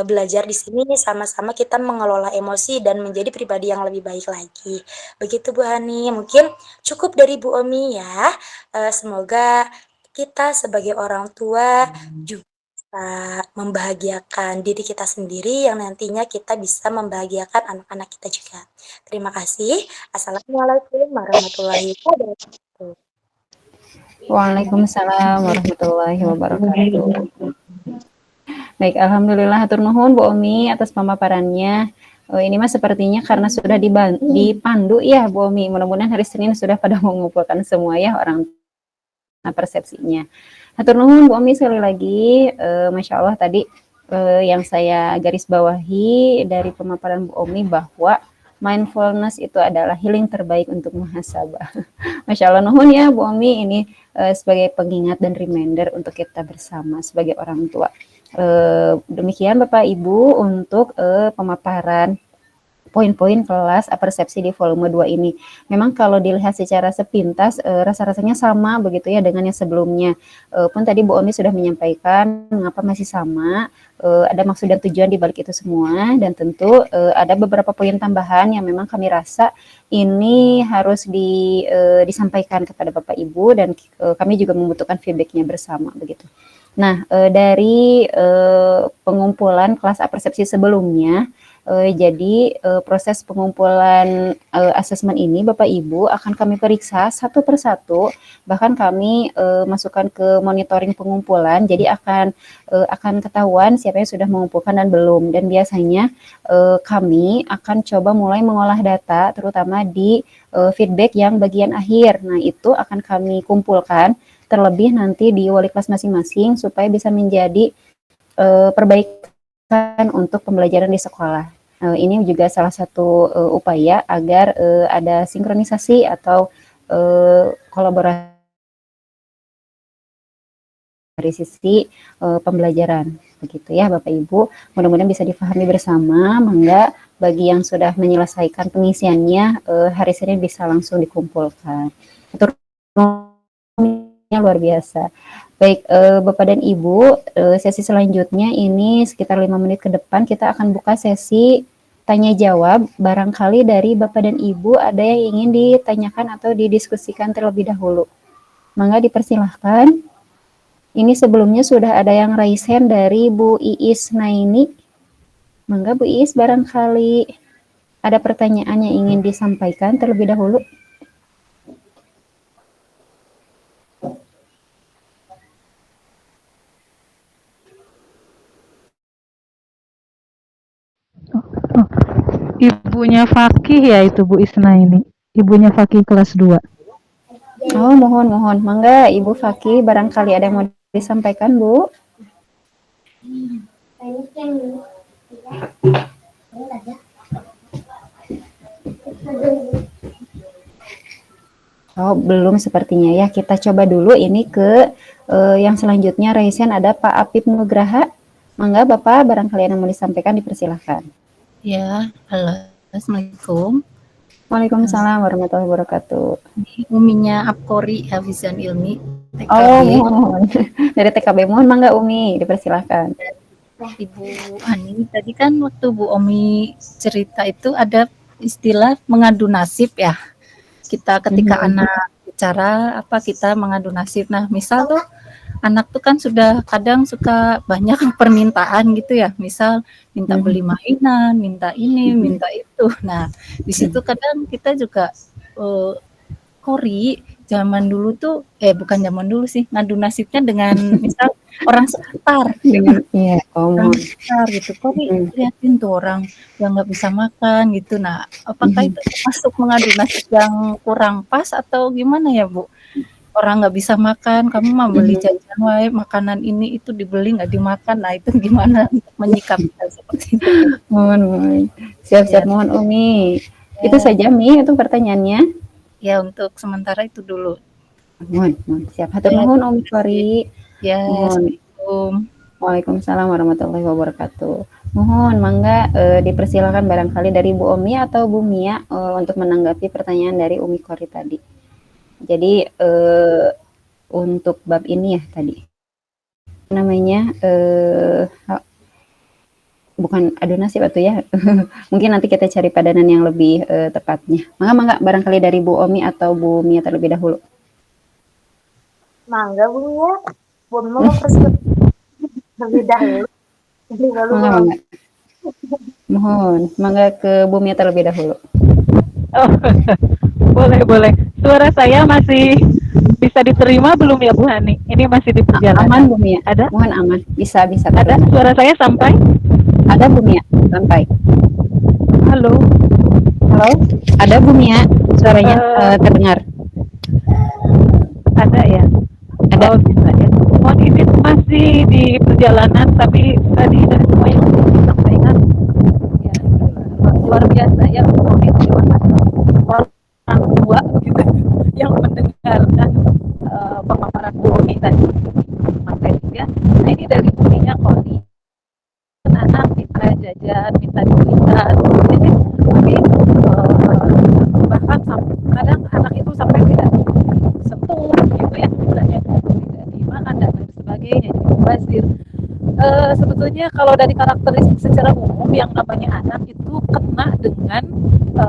belajar di sini, sama-sama kita mengelola emosi dan menjadi pribadi yang lebih baik lagi. Begitu Bu Hani, mungkin cukup dari Bu Omi ya. Semoga kita sebagai orang tua juga bisa membahagiakan diri kita sendiri yang nantinya kita bisa membahagiakan anak-anak kita juga. Terima kasih. Assalamualaikum warahmatullahi wabarakatuh. Waalaikumsalam warahmatullahi wabarakatuh. Baik, alhamdulillah hatur nuhun Bu Omi atas pemaparannya. Ini mah sepertinya karena sudah dipandu ya Bu Omi. Mudah-mudahan hari Senin sudah pada mengumpulkan semua ya orang persepsinya. Hatur nuhun Bu Omi sekali lagi. Masya Allah tadi yang saya garis bawahi dari pemaparan Bu Omi bahwa mindfulness itu adalah healing terbaik untuk muhasabah. Masya Allah nuhun ya Bu Omi, ini sebagai pengingat dan reminder untuk kita bersama sebagai orang tua. Demikian Bapak Ibu untuk pemaparan poin-poin kelas persepsi di volume 2 ini. Memang kalau dilihat secara sepintas rasa-rasanya sama begitu ya dengan yang sebelumnya. Pun tadi Bu Omi sudah menyampaikan mengapa masih sama, ada maksud dan tujuan di balik itu semua, dan tentu ada beberapa poin tambahan yang memang kami rasa ini harus disampaikan kepada Bapak Ibu, dan kami juga membutuhkan feedbacknya bersama begitu. Nah, dari pengumpulan kelas persepsi sebelumnya, jadi proses pengumpulan asesmen ini Bapak Ibu akan kami periksa satu persatu, bahkan kami masukkan ke monitoring pengumpulan, jadi akan ketahuan siapa yang sudah mengumpulkan dan belum. Dan biasanya kami akan coba mulai mengolah data terutama di feedback yang bagian akhir. Nah, itu akan kami kumpulkan terlebih nanti di wali kelas masing-masing supaya bisa menjadi perbaikan untuk pembelajaran di sekolah. Ini juga salah satu upaya agar ada sinkronisasi atau kolaborasi dari sisi pembelajaran. Begitu ya Bapak Ibu, mudah-mudahan bisa difahami bersama. Mangga bagi yang sudah menyelesaikan pengisiannya hari Senin bisa langsung dikumpulkan. Itu luar biasa. Baik, Bapak dan Ibu, sesi selanjutnya ini sekitar 5 menit ke depan kita akan buka sesi tanya jawab. Barangkali dari Bapak dan Ibu ada yang ingin ditanyakan atau didiskusikan terlebih dahulu. Mangga dipersilahkan. Ini sebelumnya sudah ada yang raise hand dari Bu Iis Naini. Mangga Bu Iis, barangkali ada pertanyaan yang ingin disampaikan terlebih dahulu. Ibunya Fakih ya itu Bu Isna ini. Ibunya Fakih kelas 2. Oh, mohon. Mangga Ibu Fakih, barangkali ada yang mau disampaikan, Bu. Oh, belum sepertinya ya. Kita coba dulu ini ke yang selanjutnya. Raisen ada Pak Apip Nugraha. Mangga Bapak, barangkali ada yang mau disampaikan, dipersilahkan. Ya, halo, assalamualaikum. Waalaikumsalam warahmatullahi wabarakatuh. Uminya Apkori Hafizan Ilmi TKB. Oh, mohon. Dari TKB, mohon Mangga Umi, dipersilahkan. Ibu Ani, tadi kan waktu Bu Omi cerita itu ada istilah mengadu nasib ya. Kita ketika anak bicara apa kita mengadu nasib. Nah, misal tuh anak tuh kan sudah kadang suka banyak permintaan gitu ya. Misal minta beli mainan, minta ini, minta itu. Nah, di situ kadang kita juga Kori zaman dulu tuh bukan zaman dulu sih, ngadu nasibnya dengan misal orang sekitar Dengan orang sekitar gitu. Kori liatin tuh orang yang nggak bisa makan gitu. Nah, apakah itu masuk mengadu nasib yang kurang pas atau gimana ya Bu? Orang nggak bisa makan, kamu mah beli jajan wae, makanan ini itu dibeli nggak dimakan. Nah, itu gimana menyikapi hal seperti itu? Mohon. Siap-siap, mohon Umi. Itu saja Mi, itu pertanyaannya. Ya, untuk sementara itu dulu. Mohon. Siap. Hatur nuhun Umi Kori. Ya, Assalamualaikum. Waalaikumsalam warahmatullahi wabarakatuh. Mohon Mangga dipersilakan barangkali dari Bu Omi atau Bu Mia untuk menanggapi pertanyaan dari Umi Kori tadi. Jadi untuk bab ini ya tadi namanya bukan adu nasib atau ya mungkin nanti kita cari padanan yang lebih tepatnya. Mangga barangkali dari Bu Omi atau Bu Mia terlebih dahulu. Mangga Bu Mia, Bu Omi mau terlebih dahulu. Mangga. Mohon Mangga ke Bu Mia terlebih dahulu. Oh, boleh. Suara saya masih bisa diterima belum ya Bu Hani? Ini masih di perjalanan. Aman Bu Mia? Ada? Mohon aman. Bisa. Ada suara saya sampai? Ada Bu Mia, sampai. Halo. Ada Bu Mia, suaranya terdengar. Ada ya? Ada. Oh, bisa ya. Mohon izin masih di perjalanan, tapi tadi dari semua yang disampaikan ya luar biasa ya. Mohon terima kasih orang tua gitu yang mendengarkan pemaparan Bu Omi tadi. Materi ya. Nah, ini dari Buminya Kori. Anak minta jajan, minta dibelikan, jadi bahkan kadang anak itu sampai tidak sentuh gitu ya, misalnya tidak dimakan dan lain sebagainya, jadi mubazir. Sebetulnya kalau dari karakteristik secara umum yang namanya anak itu kena dengan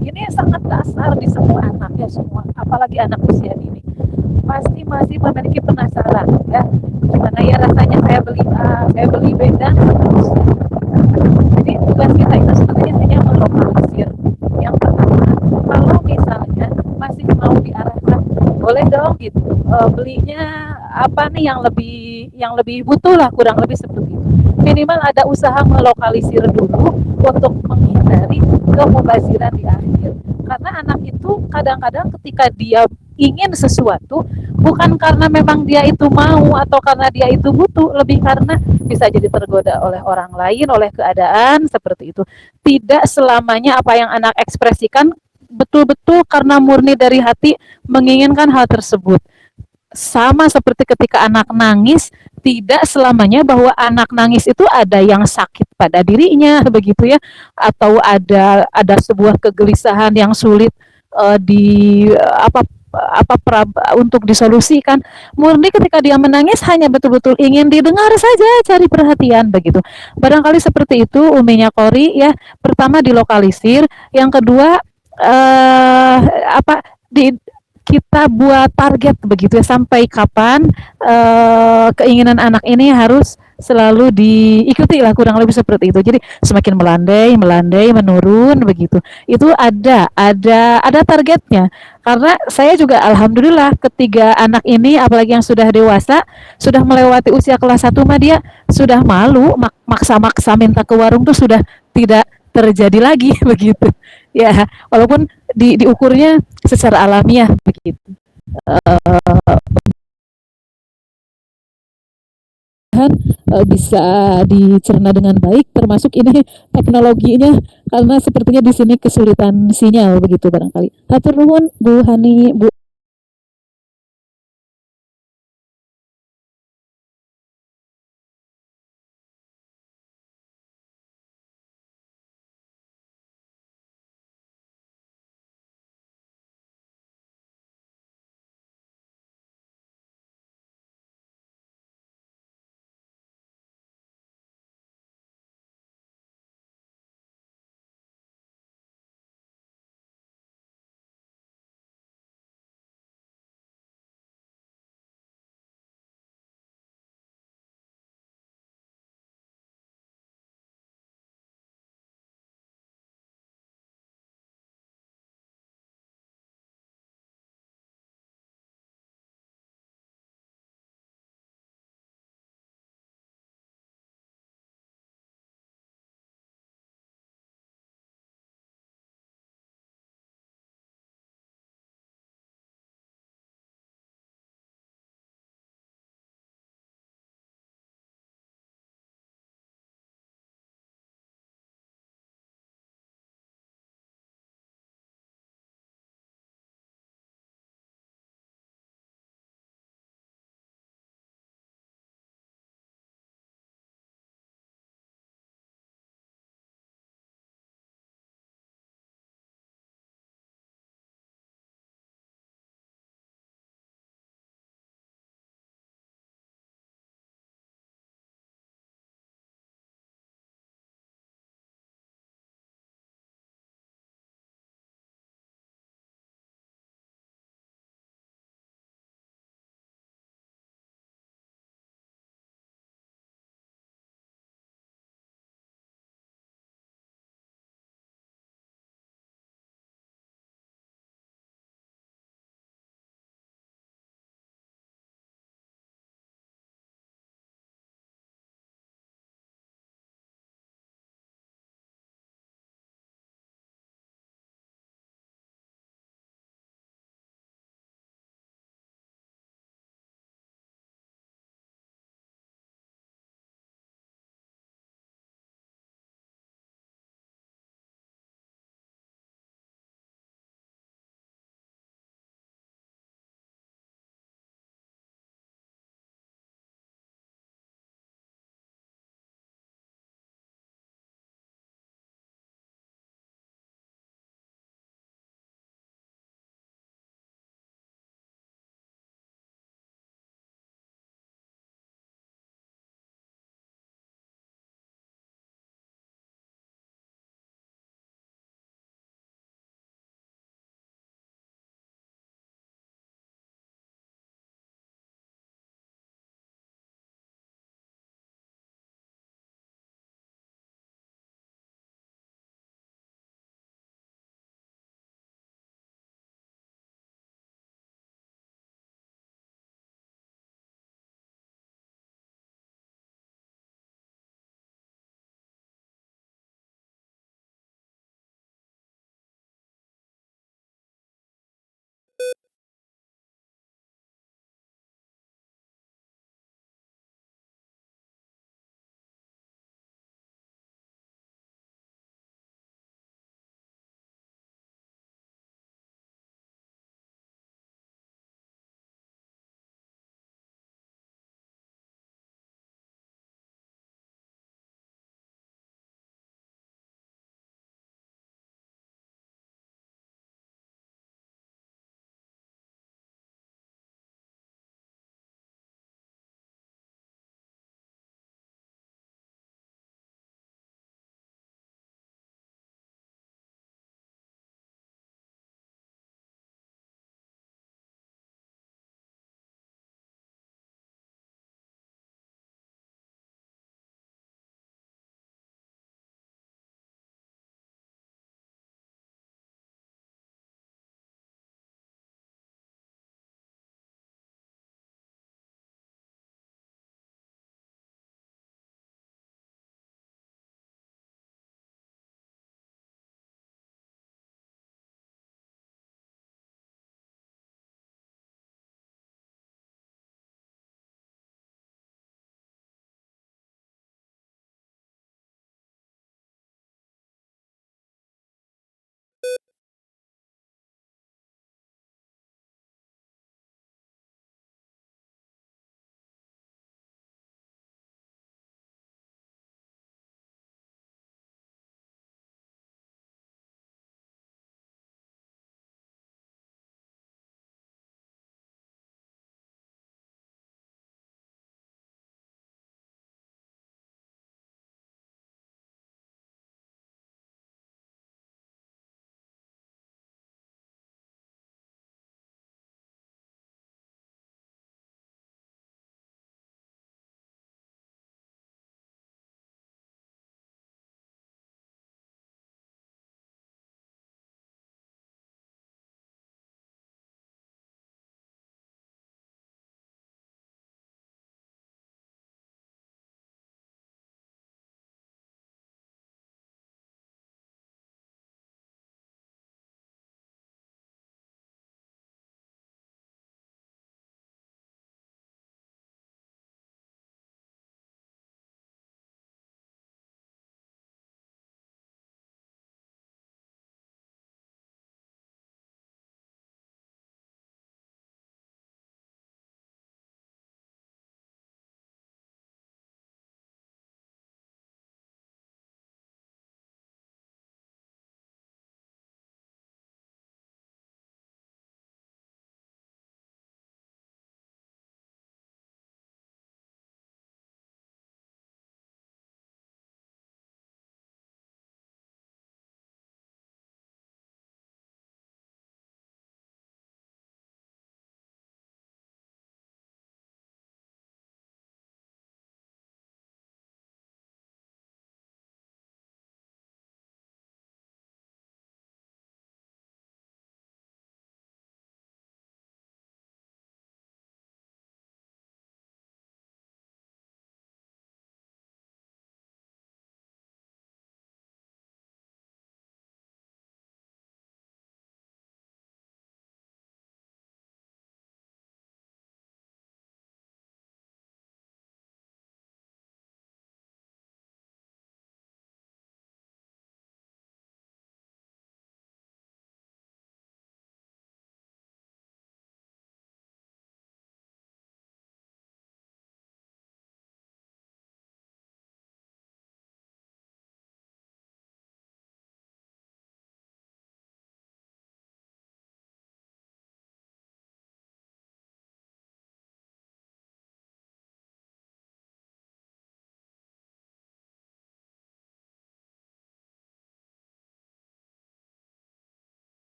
ini sangat dasar di semua anak ya, semua apalagi anak usia dini pasti masih memiliki penasaran ya, gimana ya rasanya saya beli A, saya beli B dan seterusnya. Jadi tugas kita itu sebetulnya hanya melokalisir. Yang pertama, kalau misalnya masih mau diarahkan, boleh dong gitu belinya apa nih yang lebih butuh lah, kurang lebih seperti itu. Minimal ada usaha melokalisir dulu untuk menghindari kemubaziran di akhir. Karena anak itu kadang-kadang ketika dia ingin sesuatu bukan karena memang dia itu mau atau karena dia itu butuh, lebih karena bisa jadi tergoda oleh orang lain, oleh keadaan seperti itu. Tidak selamanya apa yang anak ekspresikan betul-betul karena murni dari hati menginginkan hal tersebut. Sama seperti ketika anak nangis, tidak selamanya bahwa anak nangis itu ada yang sakit pada dirinya begitu ya, atau ada sebuah kegelisahan yang sulit di untuk disolusikan. Murni ketika dia menangis hanya betul-betul ingin didengar saja, cari perhatian begitu. Barangkali seperti itu uminya Kori ya. Pertama dilokalisir, yang kedua kita buat target begitu ya, sampai kapan keinginan anak ini harus selalu diikuti lah, kurang lebih seperti itu. Jadi semakin melandai menurun begitu. Itu ada targetnya. Karena saya juga alhamdulillah ketiga anak ini, apalagi yang sudah dewasa, sudah melewati usia kelas 1 mah dia sudah malu, maksa-maksa minta ke warung tuh sudah tidak terjadi lagi begitu. Ya, walaupun diukurnya secara alamiah begitu. Bisa dicerna dengan baik, termasuk ini teknologinya, karena sepertinya di sini kesulitan sinyal begitu barangkali. Hatur nuhun Bu Hani, Bu